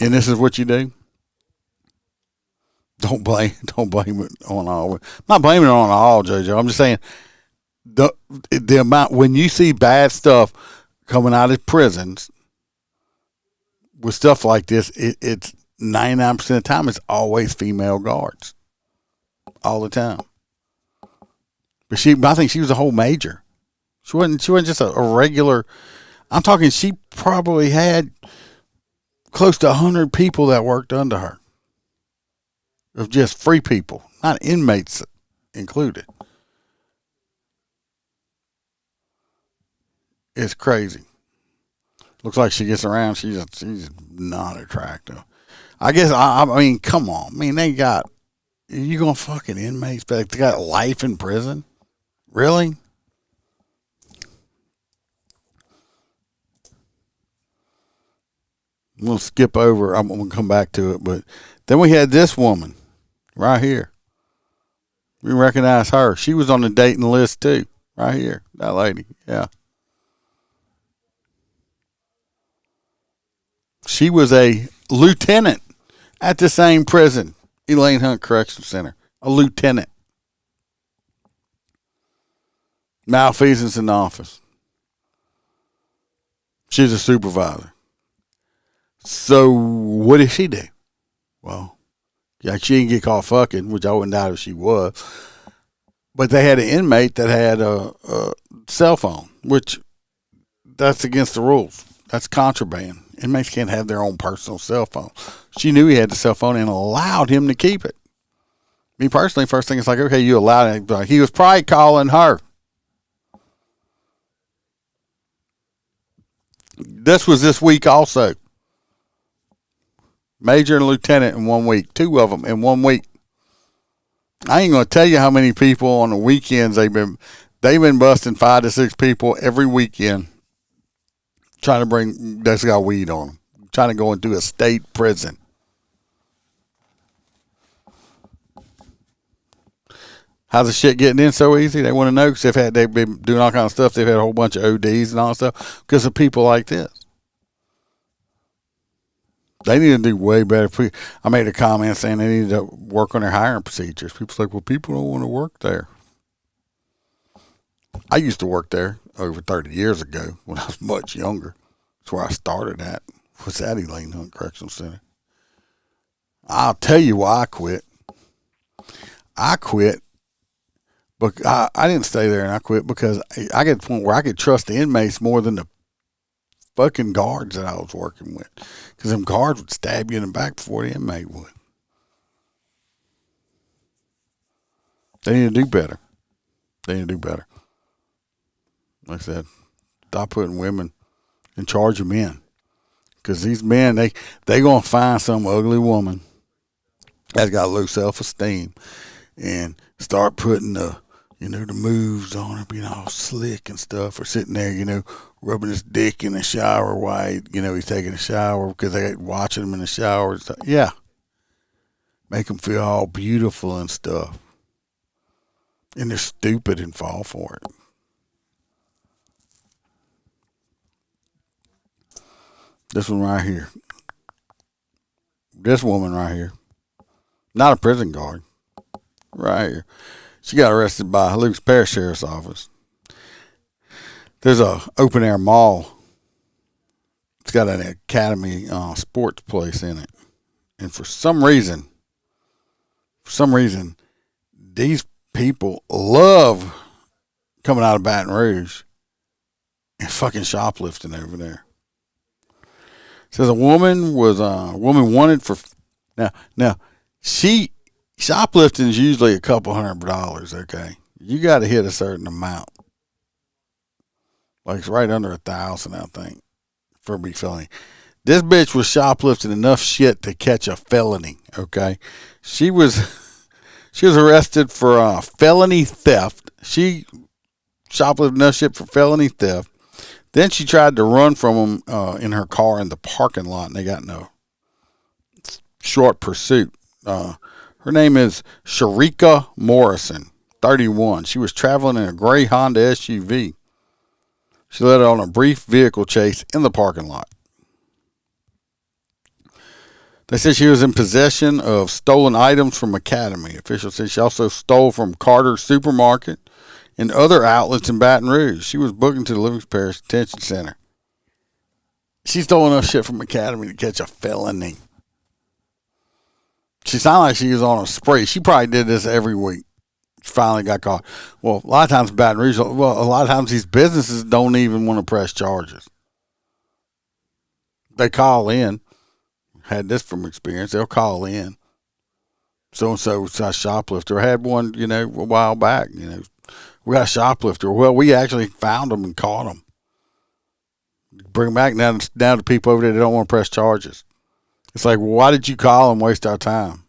Speaker 5: And this is what you do? Don't blame it on all. I'm not blaming it on all, JoJo. I'm just saying the amount, when you see bad stuff coming out of prisons with stuff like this, it's 99% of the time it's always female guards. All the time. But I think she was a whole major. She wasn't just a regular. I'm talking, she probably had close to 100 people that worked under her. Of just free people, not inmates included. It's crazy. Looks like she gets around. She's not attractive. I guess, I mean, come on. I mean, you gonna fucking inmates, but they got life in prison? Really? We'll skip over. I'm going to come back to it. But then we had this woman right here. We recognize her. She was on the dating list too. Right here. That lady. Yeah. She was a lieutenant at the same prison, Elaine Hunt Correctional Center. A lieutenant. Malfeasance in the office. She's a supervisor. So what did she do? Well, yeah, she didn't get caught fucking, which I wouldn't doubt if she was. But they had an inmate that had a cell phone, which that's against the rules. That's contraband. Inmates can't have their own personal cell phone. She knew he had the cell phone and allowed him to keep it. Me personally, first thing is like, okay, you allowed it. But he was probably calling her. This was this week also. Major and lieutenant in 1 week. 2 of them in 1 week. I ain't gonna tell you how many people on the weekends they've been busting 5 to 6 people every weekend trying to bring that's got weed on them, trying to go into a state prison. How's the shit getting in so easy? They want to know because they've been doing all kinds of stuff. They've had a whole bunch of ODs and all that stuff because of people like this. They need to do way better. I made a comment saying they need to work on their hiring procedures. People's like, well, people don't want to work there. I used to work there over 30 years ago when I was much younger. That's where I started at, was at Elaine Hunt Correctional Center. I'll tell you why I quit. I quit, but I didn't stay there, and I quit because I got to the point where I could trust the inmates more than the fucking guards that I was working with, because them guards would stab you in the back before the inmate would. They need to do better. They need to do better. Like I said, stop putting women in charge of men, because these men they gonna find some ugly woman that's got low self-esteem and start putting the moves on her, being all slick and stuff, or sitting there, rubbing his dick in the shower while he's taking a shower because they watching him in the shower and stuff. Yeah. Make them feel all beautiful and stuff. And they're stupid and fall for it. This one right here. This woman right here. Not a prison guard. Right here. She got arrested by Luke's Parish Sheriff's Office. There's a open air mall. It's got an academy sports place in it. And for some reason, these people love coming out of Baton Rouge and fucking shoplifting over there. It says a woman wanted for now shoplifting is usually a couple $100, okay? You got to hit a certain amount. Like it's right under 1,000, I think, for a big felony. This bitch was shoplifting enough shit to catch a felony, okay? She was arrested for felony theft. She shoplifted enough shit for felony theft. Then she tried to run from them in her car in the parking lot, and they got in a short pursuit. Her name is Sharika Morrison, 31. She was traveling in a gray Honda SUV. She led on a brief vehicle chase in the parking lot. They said she was in possession of stolen items from Academy. Officials said she also stole from Carter's Supermarket and other outlets in Baton Rouge. She was booked into the Living Parish Detention Center. She stole enough shit from Academy to catch a felony. She sounded like she was on a spree. She probably did this every week. She finally got caught. Well, a lot of times Baton Rouge, a lot of times these businesses don't even want to press charges. They call in. Had this from experience. They'll call in. So-and-so was a shoplifter. I had one, a while back. We got a shoplifter. Well, we actually found them and caught them. Bring them back down to people over there that don't want to press charges. It's like, well, why did you call and waste our time?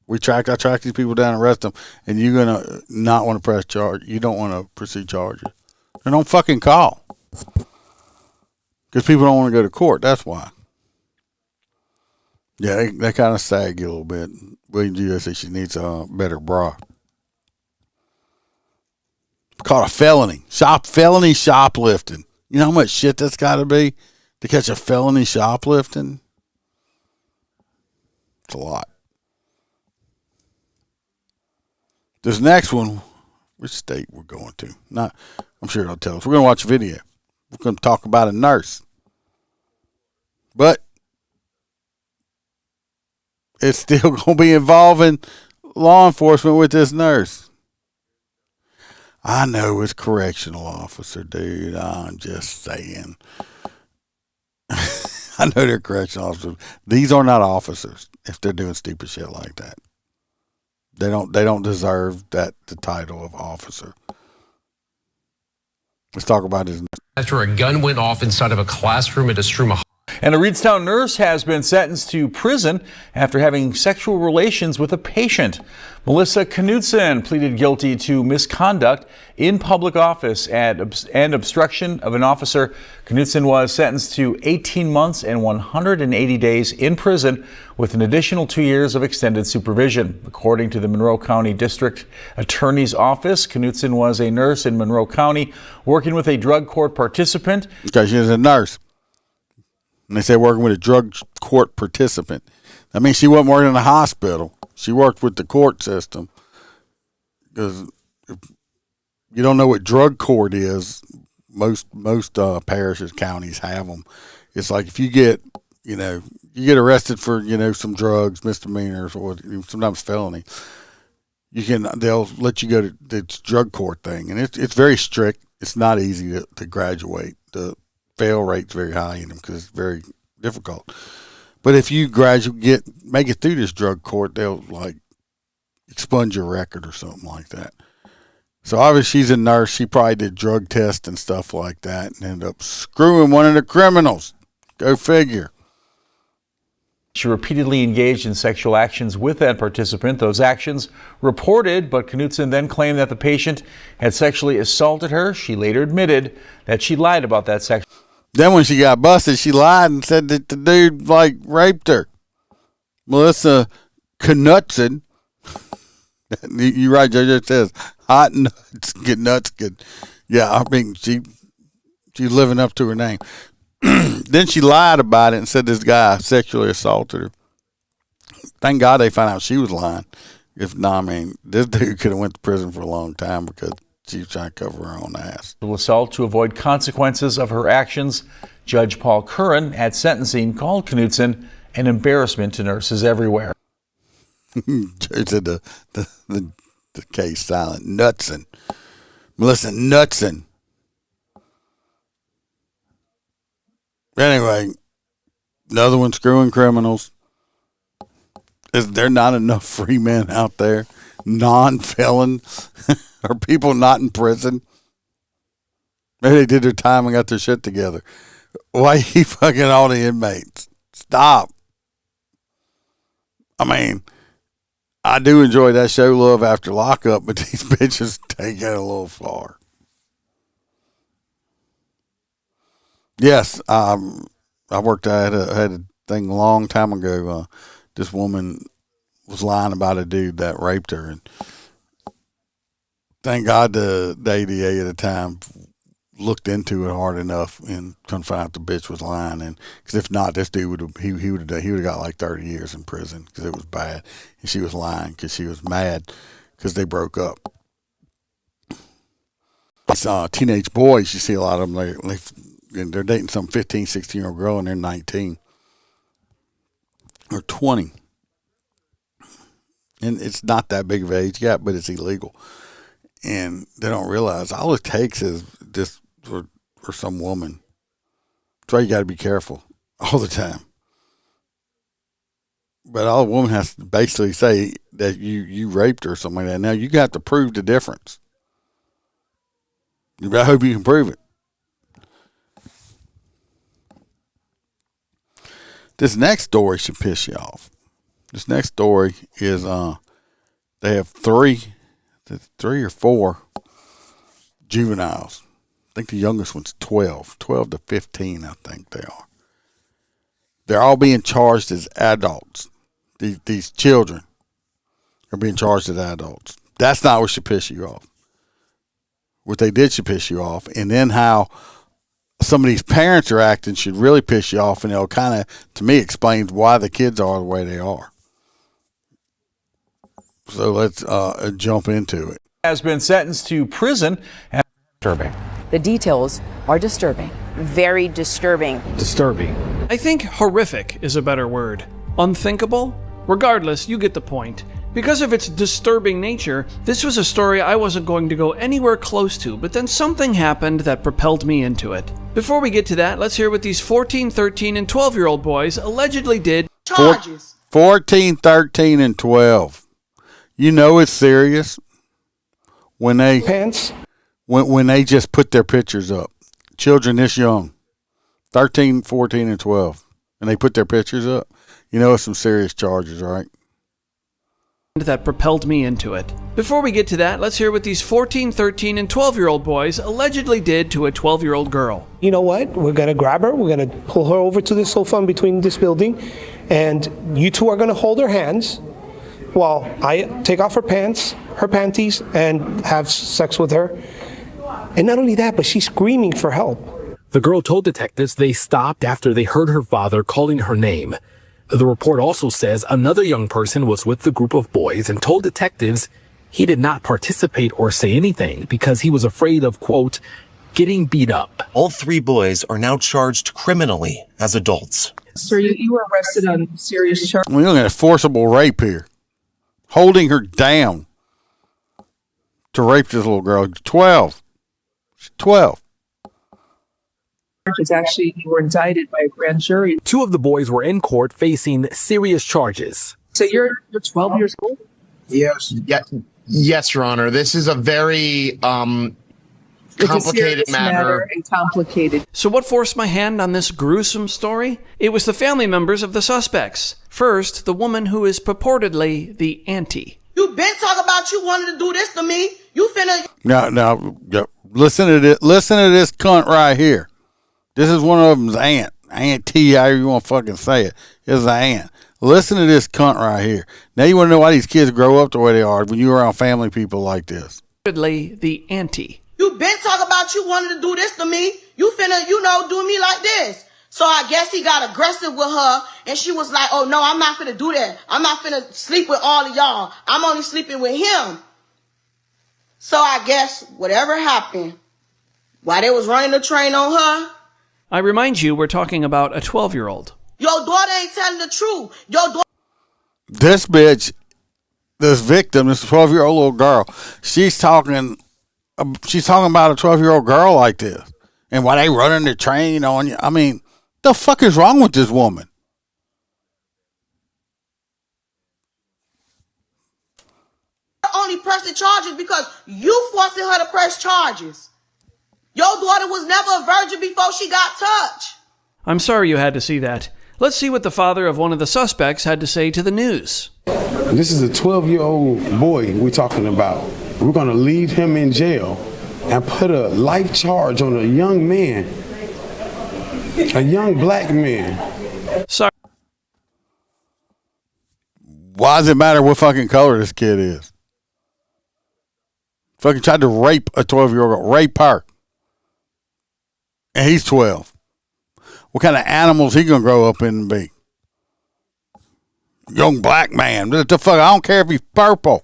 Speaker 5: I tracked these people down and arrest them, and you're going to not want to press charge. You don't want to pursue charges. Then don't fucking call. Because people don't want to go to court. That's why. Yeah, they kind of sag you a little bit. William G. says she needs a better bra. Caught a felony. Felony shoplifting. You know how much shit that's got to be to catch a felony shoplifting? It's a lot. This next one, which state we're going to? I'm sure they'll tell us. We're going to watch a video. We're going to talk about a nurse. But it's still going to be involving law enforcement with this nurse. I know it's correctional officer, dude. I'm just saying. I know they're correctional officers. These are not officers if they're doing stupid shit like that. They don't deserve the title of officer. Let's talk about his.
Speaker 20: After a gun went off inside of a classroom at Estruma High.
Speaker 2: And a Reedstown nurse has been sentenced to prison after having sexual relations with a patient. Melissa Knudsen pleaded guilty to misconduct in public office and obstruction of an officer. Knudsen was sentenced to 18 months and 180 days in prison with an additional 2 years of extended supervision. According to the Monroe County District Attorney's Office, Knudsen was a nurse in Monroe County working with a drug court participant.
Speaker 5: Okay, she was a nurse. And they say working with a drug court participant. That means she wasn't working in a hospital. She worked with the court system. Because if you don't know what drug court is, most parishes, counties have them. It's like if you get arrested for, some drugs, misdemeanors, or sometimes felony, they'll let you go to the drug court thing. And it's very strict. It's not easy to graduate. The fail rate's very high in them because it's very difficult. But if you make it through this drug court, they'll expunge your record or something like that. So obviously she's a nurse. She probably did drug tests and stuff like that and ended up screwing one of the criminals. Go figure.
Speaker 2: She repeatedly engaged in sexual actions with that participant. Those actions reported, but Knudsen then claimed that the patient had sexually assaulted her. She later admitted that she lied about that sexual.
Speaker 5: Then when she got busted, she lied and said that the dude raped her. Melissa Knudsen. You're right, JJ says hot nuts, get nuts, good. Yeah, I mean she's living up to her name. Then she lied about it and said this guy sexually assaulted her. Thank God they found out she was lying. If not, this dude could have went to prison for a long time because she was trying to cover her own ass.
Speaker 2: Assault to avoid consequences of her actions. Judge Paul Curran at sentencing called Knudsen an embarrassment to nurses everywhere.
Speaker 5: Judge said the case silent. Knudsen. Melissa Knudsen. Anyway, another one screwing criminals. Is there not enough free men out there? Non-felon? Are people not in prison? Maybe they did their time and got their shit together. Why are you fucking all the inmates? Stop. I do enjoy that show, Love After Lockup, but these bitches take it a little far. Yes, I had a thing a long time ago. This woman was lying about a dude that raped her, and thank God the ADA at the time looked into it hard enough and couldn't find out the bitch was lying. And because if not, this dude would have got 30 years in prison because it was bad, and she was lying because she was mad because they broke up. These teenage boys, you see a lot of them. They're dating some 15, 16-year-old girl, and they're 19 or 20. And it's not that big of an age gap, but it's illegal. And they don't realize all it takes is just for some woman. That's why you got to be careful all the time. But all a woman has to basically say that you raped her or something like that. Now, you got to prove the difference. I hope you can prove it. This next story should piss you off. This next story is they have three or four juveniles. I think the youngest one's 12 to 15, I think they are. They're all being charged as adults. These children are being charged as adults. That's not what should piss you off. What they did should piss you off. And then how some of these parents are acting should really piss you off, and it'll kind of, to me, explains why the kids are the way they are. So let's jump into it.
Speaker 2: Has been sentenced to prison. Disturbing.
Speaker 3: The details are disturbing. Very disturbing.
Speaker 2: Disturbing.
Speaker 6: I think horrific is a better word. Unthinkable? Regardless, you get the point. Because of its disturbing nature, this was a story I wasn't going to go anywhere close to, but then something happened that propelled me into it. Before we get to that, let's hear what these 14, 13, and 12-year-old boys allegedly did.
Speaker 5: Charges. 14, 13, and 12. You know it's serious when they when they just put their pictures up. Children this young, 13, 14, and 12, and they put their pictures up. You know it's some serious charges, right?
Speaker 6: That propelled me into it. Before we get to that, let's hear what these 14, 13, and 12-year-old boys allegedly did to a 12-year-old girl.
Speaker 7: You know what? We're going to grab her. We're going to pull her over to the sofa in between this building, and you two are going to hold her hands while I take off her pants, her panties, and have sex with her. And not only that, but she's screaming for help.
Speaker 24: The girl told detectives they stopped after they heard her father calling her name. The report also says another young person was with the group of boys and told detectives he did not participate or say anything because he was afraid of, quote, getting beat up.
Speaker 25: All three boys are now charged criminally as adults.
Speaker 26: Sir, you were arrested on serious charges.
Speaker 5: We're looking at forcible rape here. Holding her down to rape this little girl. 12. She's 12.
Speaker 26: Actually, you were indicted by a grand jury.
Speaker 24: Two of the boys were in court facing serious charges.
Speaker 26: So you're 12 years old?
Speaker 27: Yes. Yes, Your Honor. This is a very complicated matter.
Speaker 26: And complicated.
Speaker 6: So what forced my hand on this gruesome story? It was the family members of the suspects. First, the woman who is purportedly the auntie.
Speaker 28: You been talking about you wanted to do this to me. You finna...
Speaker 5: Now, listen to this. Listen to this cunt right here. This is one of them's aunt. Auntie, however you want to fucking say it. It's an aunt. Listen to this cunt right here. Now you want to know why these kids grow up the way they are when you're around family people like this.
Speaker 6: Purportedly the auntie.
Speaker 28: You been talking about you wanted to do this to me. You finna, do me like this. So I guess he got aggressive with her, and she was like, oh, no, I'm not finna do that. I'm not finna sleep with all of y'all. I'm only sleeping with him. So I guess whatever happened, while they was running the train on her.
Speaker 6: I remind you, we're talking about a 12-year-old.
Speaker 28: Your daughter ain't telling the truth. Your daughter.
Speaker 5: This bitch, this victim, this 12-year-old little girl, she's talking about a 12-year-old girl like this. And why they running the train on you? I mean, the fuck is wrong with this woman?
Speaker 28: Only pressing charges because you forcing her to press charges. Your daughter was never a virgin before she got touched.
Speaker 6: I'm sorry you had to see that. Let's see what the father of one of the suspects had to say to the news.
Speaker 29: This is a 12-year-old boy we're talking about. We're going to leave him in jail and put a life charge on a young man, a young black man.
Speaker 6: Sorry.
Speaker 5: Why does it matter what fucking color this kid is? Fucking tried to rape a 12-year-old girl. Rape her. And he's 12. What kind of animals he gonna grow up in and be? Young black man. What the fuck? I don't care if he's purple.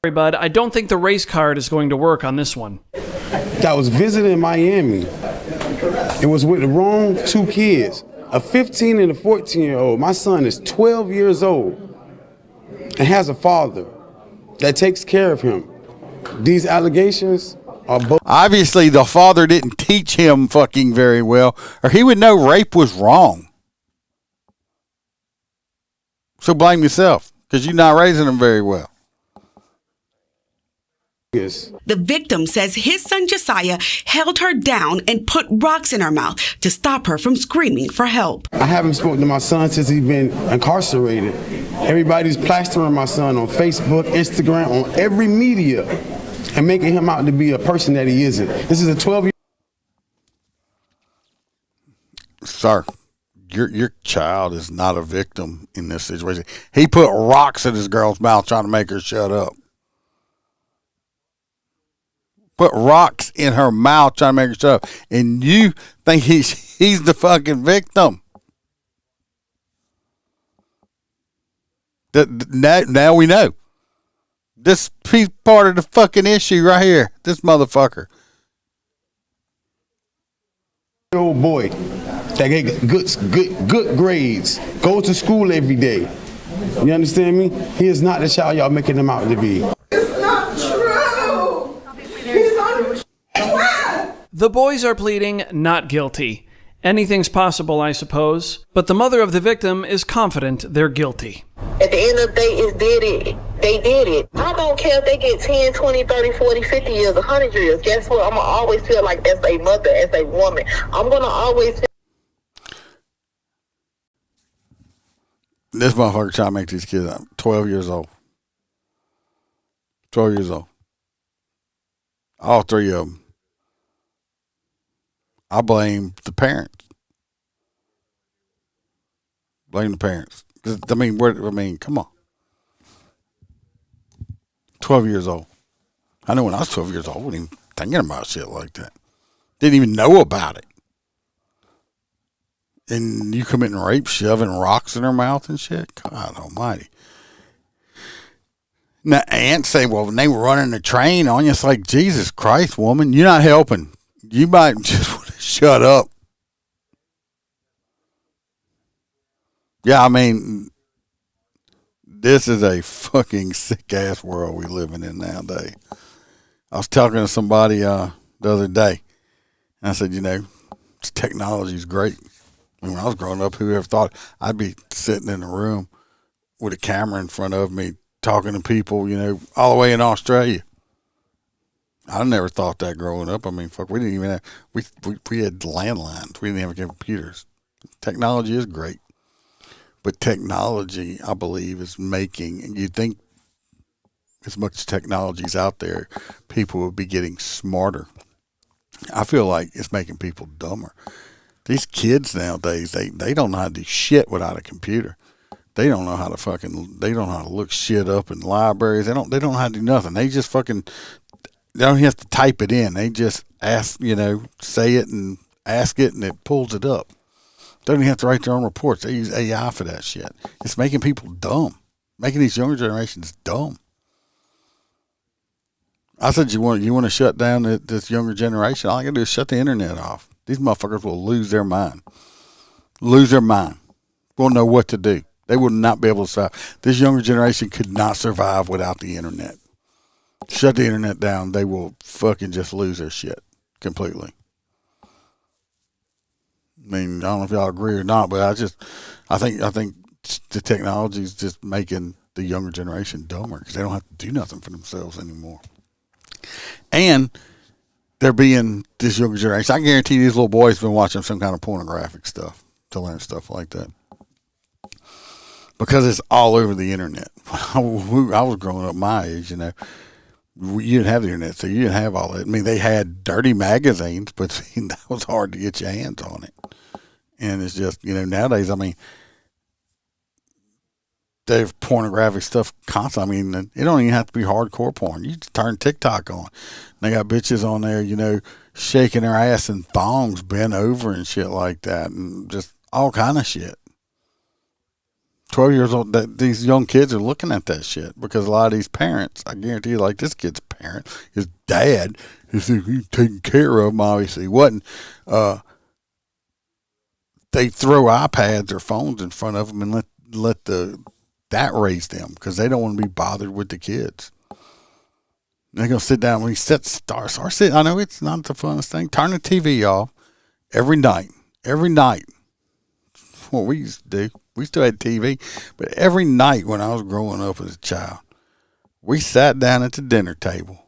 Speaker 6: Sorry, bud. I don't think the race card is going to work on this one.
Speaker 29: I was visiting Miami. It was with the wrong two kids, a 15 and a 14-year-old. My son is 12 years old and has a father that takes care of him. These allegations are both.
Speaker 5: Obviously, the father didn't teach him fucking very well, or he would know rape was wrong. So blame yourself, because you're not raising him very well.
Speaker 29: Yes.
Speaker 30: The victim says his son Josiah held her down and put rocks in her mouth to stop her from screaming for help.
Speaker 29: I haven't spoken to my son since he's been incarcerated. Everybody's plastering my son on Facebook, Instagram, on every media, and making him out to be a person that he isn't. This is a 12-year-old.
Speaker 5: Sir, your child is not a victim in this situation. He put rocks in his girl's mouth trying to make her shut up. Put rocks in her mouth trying to make her shut up. And you think he's the fucking victim. Now we know. This piece part of the fucking issue right here. This motherfucker.
Speaker 29: Old boy that get good grades, goes to school every day. You understand me? He is not the child y'all making him out to be.
Speaker 26: It's not true. He's on.
Speaker 6: The boys are pleading not guilty. Anything's possible, I suppose, but the mother of the victim is confident they're guilty.
Speaker 1: At the end of the day, it's they did it. I don't care if they get 10, 20, 30, 40, 50 years, 100 years. Guess what? I'm going to always feel like as a mother, as a woman, I'm going to always feel.
Speaker 5: This motherfucker trying to make these kids 12 years old. 12 years old. All three of them. I blame the parents. Blame the parents. I mean, come on. 12 years old. I know when I was 12 years old, I wasn't even thinking about shit like that. Didn't even know about it. And you committing rape, shoving rocks in her mouth and shit? God almighty. Now, aunts say, well, when they were running the train on you, it's like, Jesus Christ, woman, you're not helping. You might just want to shut up. Yeah, I mean, this is a fucking sick-ass world we living in nowadays. I was talking to somebody the other day, and I said, technology's great. When I was growing up, who ever thought I'd be sitting in a room with a camera in front of me talking to people, all the way in Australia. I never thought that growing up. I mean, fuck, we didn't even have, we had landlines. We didn't have computers. Technology is great. But technology, I believe, is making, and you think as much as technology is out there, people will be getting smarter. I feel like it's making people dumber. These kids nowadays, they don't know how to do shit without a computer. They don't know how to look shit up in libraries. They don't know how to do nothing. They just fucking, they don't have to type it in. They just ask, say it and ask it and it pulls it up. They don't even have to write their own reports. They use AI for that shit. It's making people dumb. Making these younger generations dumb. I said, you want to shut down this younger generation? All I got to do is shut the internet off. These motherfuckers will lose their mind. Lose their mind. Won't know what to do. They will not be able to survive. This younger generation could not survive without the internet. Shut the internet down. They will fucking just lose their shit completely. I mean, I don't know if y'all agree or not, but I think the technology is just making the younger generation dumber because they don't have to do nothing for themselves anymore. And they're being this younger generation. I guarantee these little boys have been watching some kind of pornographic stuff to learn stuff like that. Because it's all over the internet. I was growing up my age, you didn't have the internet, so you didn't have all that. I mean, they had dirty magazines, but that was hard to get your hands on it. And it's just, nowadays, I mean, they have pornographic stuff constantly. I mean, it don't even have to be hardcore porn. You just turn TikTok on. They got bitches on there, shaking their ass in thongs, bent over and shit like that, and just all kind of shit. 12 years old, these young kids are looking at that shit because a lot of these parents, I guarantee you, like this kid's parent, his dad, is taking care of him, obviously wasn't. They throw iPads or phones in front of them and let that raise them because they don't want to be bothered with the kids. They're going to sit down when he starts sitting. I know it's not the funnest thing. Turn the TV off every night. Every night. That's what we used to do. We still had TV, but every night when I was growing up as a child, we sat down at the dinner table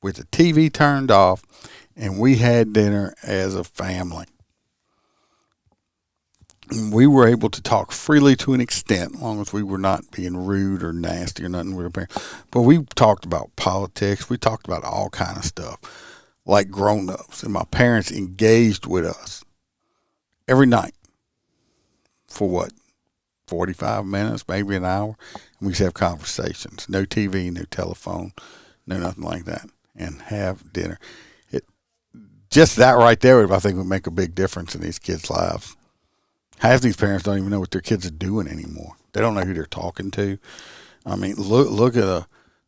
Speaker 5: with the TV turned off and we had dinner as a family. We were able to talk freely to an extent, as long as we were not being rude or nasty or nothing with our parents. But we talked about politics. We talked about all kind of stuff, like grown-ups. And my parents engaged with us every night for what, 45 minutes, maybe an hour. And we used to have conversations. No TV, no telephone, no nothing like that. And have dinner. Just that right there, I think, would make a big difference in these kids' lives. Half these parents don't even know what their kids are doing anymore. They don't know who they're talking to. I mean, look at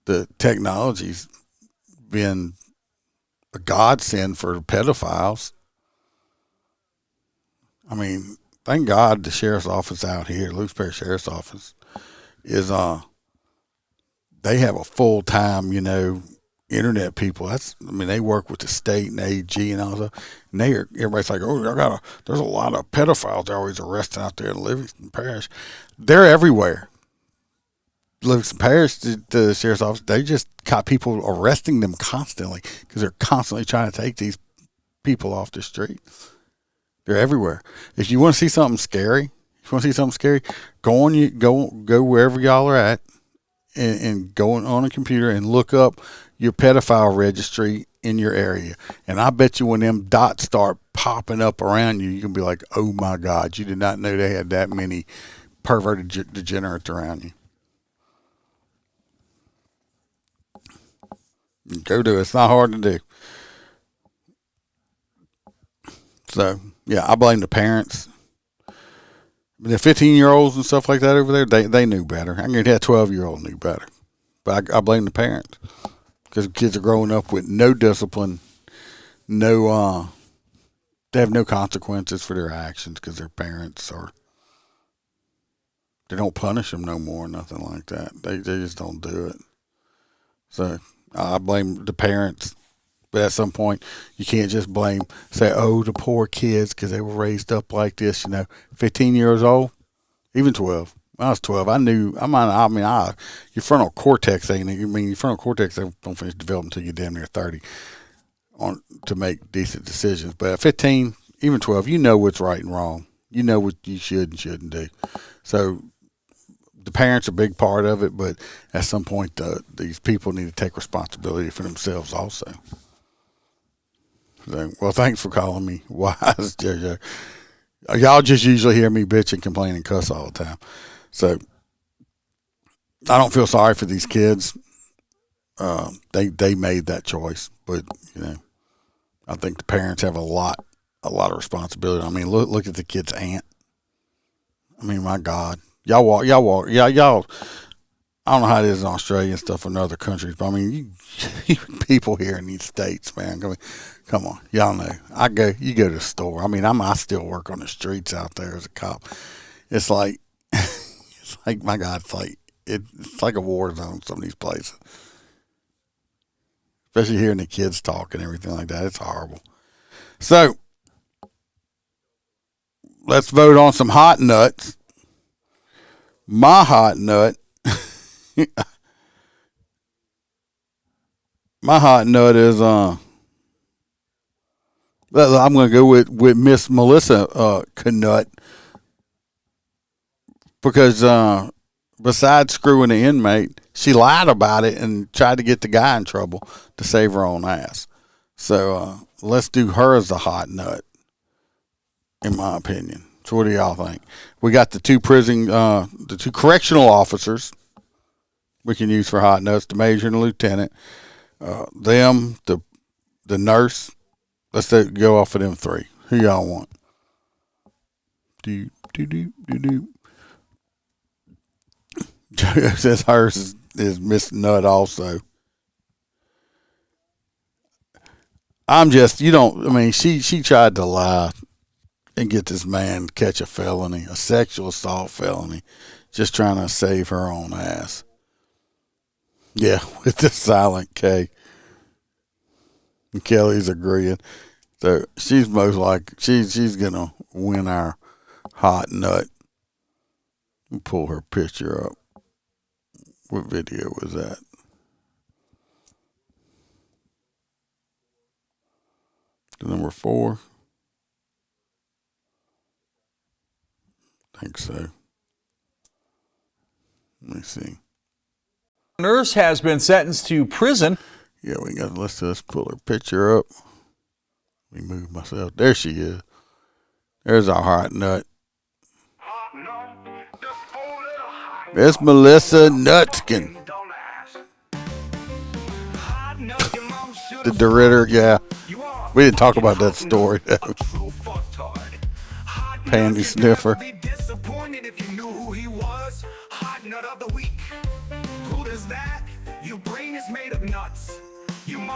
Speaker 5: the technology's been a godsend for pedophiles. I mean, thank God the sheriff's office out here, Louis Parish Sheriff's Office, is they have a full-time, internet people. They work with the state and AG and all that. And everybody's like, oh, there's a lot of pedophiles they're always arresting out there in Livingston Parish. They're everywhere. Livingston Parish, the sheriff's office, they just got people arresting them constantly because they're constantly trying to take these people off the street. They're everywhere. If you want to see something scary, go wherever y'all are at and go on a computer and look up your pedophile registry in your area. And I bet you when them dots start popping up around you, you can be like, oh my God, you did not know they had that many perverted degenerates around you. Go do it. It's not hard to do. So, yeah, I blame the parents. The 15-year-olds and stuff like that over there, they knew better. I guarantee that 12-year-old knew better. But I blame the parents. Because kids are growing up with no discipline, they have no consequences for their actions because their parents they don't punish them no more, nothing like that. They just don't do it. So I blame the parents. But at some point, you can't just say, oh, the poor kids because they were raised up like this, 15 years old, even 12. When I was 12, I knew, your frontal cortex your frontal cortex don't finish developing until you're damn near 30 to make decent decisions. But at 15, even 12, you know what's right and wrong. You know what you should and shouldn't do. So the parents are a big part of it, but at some point, these people need to take responsibility for themselves also. So, well, thanks for calling me wise, JoJo. Y'all just usually hear me bitch and complain and cuss all the time. So I don't feel sorry for these kids. They made that choice, but I think the parents have a lot of responsibility. I mean, look at the kid's aunt. I mean, my God, y'all walk. Y'all. I don't know how it is in Australia and stuff in other countries, but I mean, you people here in these states, man. Come on, y'all know. You go to the store. I mean, I still work on the streets out there as a cop. It's like, my God, it's like a war zone. Some of these places, especially hearing the kids talk and everything like that. It's horrible. So let's vote on some hot nuts. My hot nut. My hot nut is I'm going to go with Miss Melissa Knut because besides screwing the inmate, she lied about it and tried to get the guy in trouble to save her own ass. So let's do her as a hot nut, in my opinion. So what do y'all think? We got the two correctional officers we can use for hot nuts, the major and the lieutenant. The nurse. Let's go off of them three. Who y'all want? Says hers is Miss Nut also. She tried to lie and get this man to catch a felony, a sexual assault felony, just trying to save her own ass. Yeah, with the silent K. And Kelly's agreeing. So she's most like she's gonna win our hot nut. We'll pull her picture up. What video was that? The number 4. I think so. Let me see.
Speaker 2: Nurse has been sentenced to prison.
Speaker 5: Yeah, let's pull her picture up. Let me move myself. There she is. There's our hot nut. It's Melissa Nutskin. The DeRitter, yeah. We didn't talk about that story, though. Pandy sniffer.
Speaker 4: Hot nut of the week. Who does that? You bring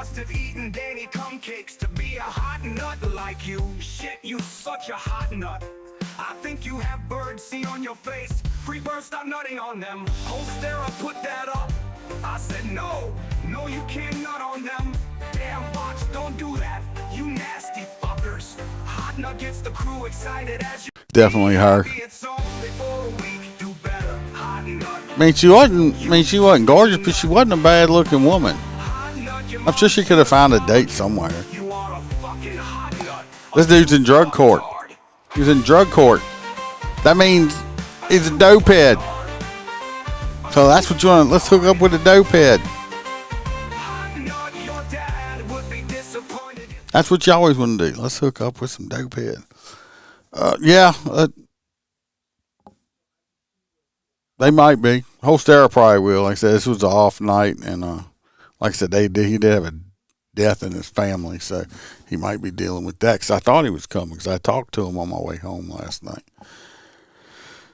Speaker 4: must have eaten Danny cum cakes to be a hot nut like you. Shit, you such a hot nut. I think you have birdseed on your face. Free birds, stop nutting on them. Holstera put that up. I said no, no you can't nut on them. Damn bots, don't do that, you nasty fuckers. Hot nut gets the crew excited as you.
Speaker 5: Definitely her. She wasn't gorgeous, but she wasn't a bad looking woman. I'm sure she could have found a date somewhere. This dude's in drug court. He's in drug court. That means he's a dope head. So that's what you want. Let's hook up with a dope head. That's what you always want to do. Let's hook up with some dope head. They might be. Holstera probably will. Like I said, this was an off night, and like I said, he did have a death in his family, so he might be dealing with that. Because I thought he was coming, because I talked to him on my way home last night.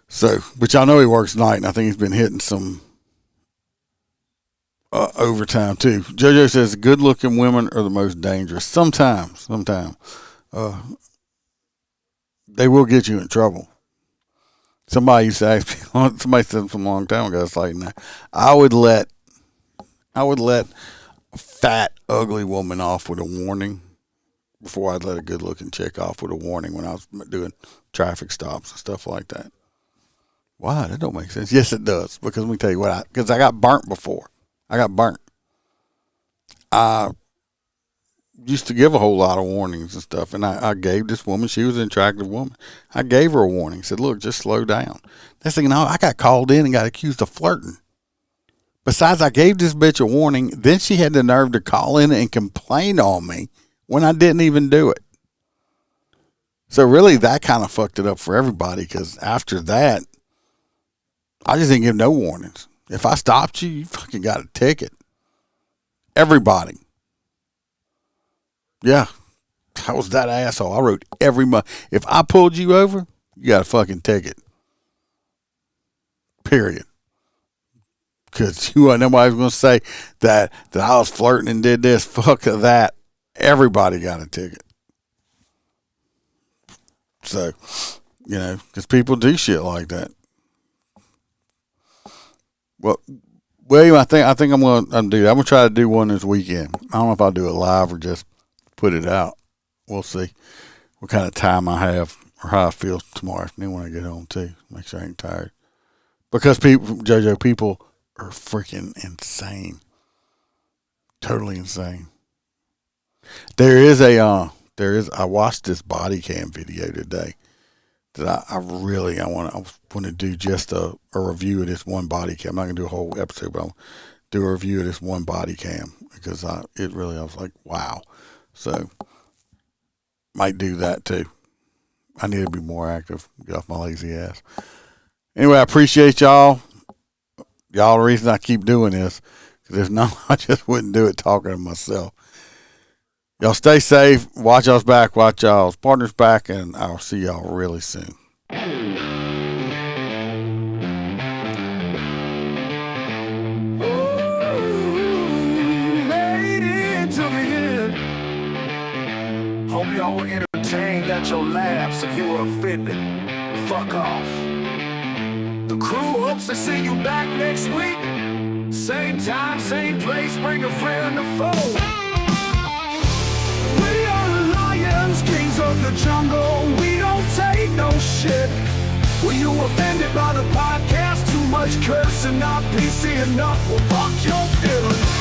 Speaker 5: So, but y'all know he works night, and I think he's been hitting some overtime too. JoJo says good-looking women are the most dangerous. Sometimes, they will get you in trouble. Somebody used to ask me. Somebody said from a long time ago. It's like, nah, I would let a fat, ugly woman off with a warning before I'd let a good-looking chick off with a warning when I was doing traffic stops and stuff like that. Why? That don't make sense. Yes, it does. Because let me tell you what, because I got burnt before. I got burnt. I used to give a whole lot of warnings and stuff, and I gave this woman, she was an attractive woman, I gave her a warning, said, look, just slow down. Next thing you know, I got called in and got accused of flirting. Besides, I gave this bitch a warning, then she had the nerve to call in and complain on me when I didn't even do it. So really, that kind of fucked it up for everybody, because after that, I just didn't give no warnings. If I stopped you, you fucking got a ticket. Everybody. Yeah, I was that asshole. I wrote every month. If I pulled you over, you got a fucking ticket. Period. Because nobody was going to say that I was flirting and did this. Fuck that. Everybody got a ticket. So, because people do shit like that. Well, William, I think I'm going to do that. I'm going to try to do one this weekend. I don't know if I'll do it live or just put it out. We'll see what kind of time I have or how I feel tomorrow afternoon when I get home too. Make sure I ain't tired. Because people are freaking insane. Totally insane. I watched this body cam video today that I want to do just a review of this one body cam. I'm not going to do a whole episode, but I'll do a review of this one body cam because I was like, wow. So might do that too. I need to be more active. Get off my lazy ass. Anyway, I appreciate y'all. Y'all, the reason I keep doing this, because there's no, I just wouldn't do it talking to myself. Y'all stay safe. Watch y'all's back. Watch y'all's partners back, and I'll see y'all really soon.
Speaker 4: Hope y'all were entertained at your laughs. If you were offended, fuck off. The crew hopes to see you back next week. Same time, same place, bring a friend to fold. We are the lions, kings of the jungle. We don't take no shit. Were you offended by the podcast? Too much cursing, not PC enough. Well, fuck your feelings.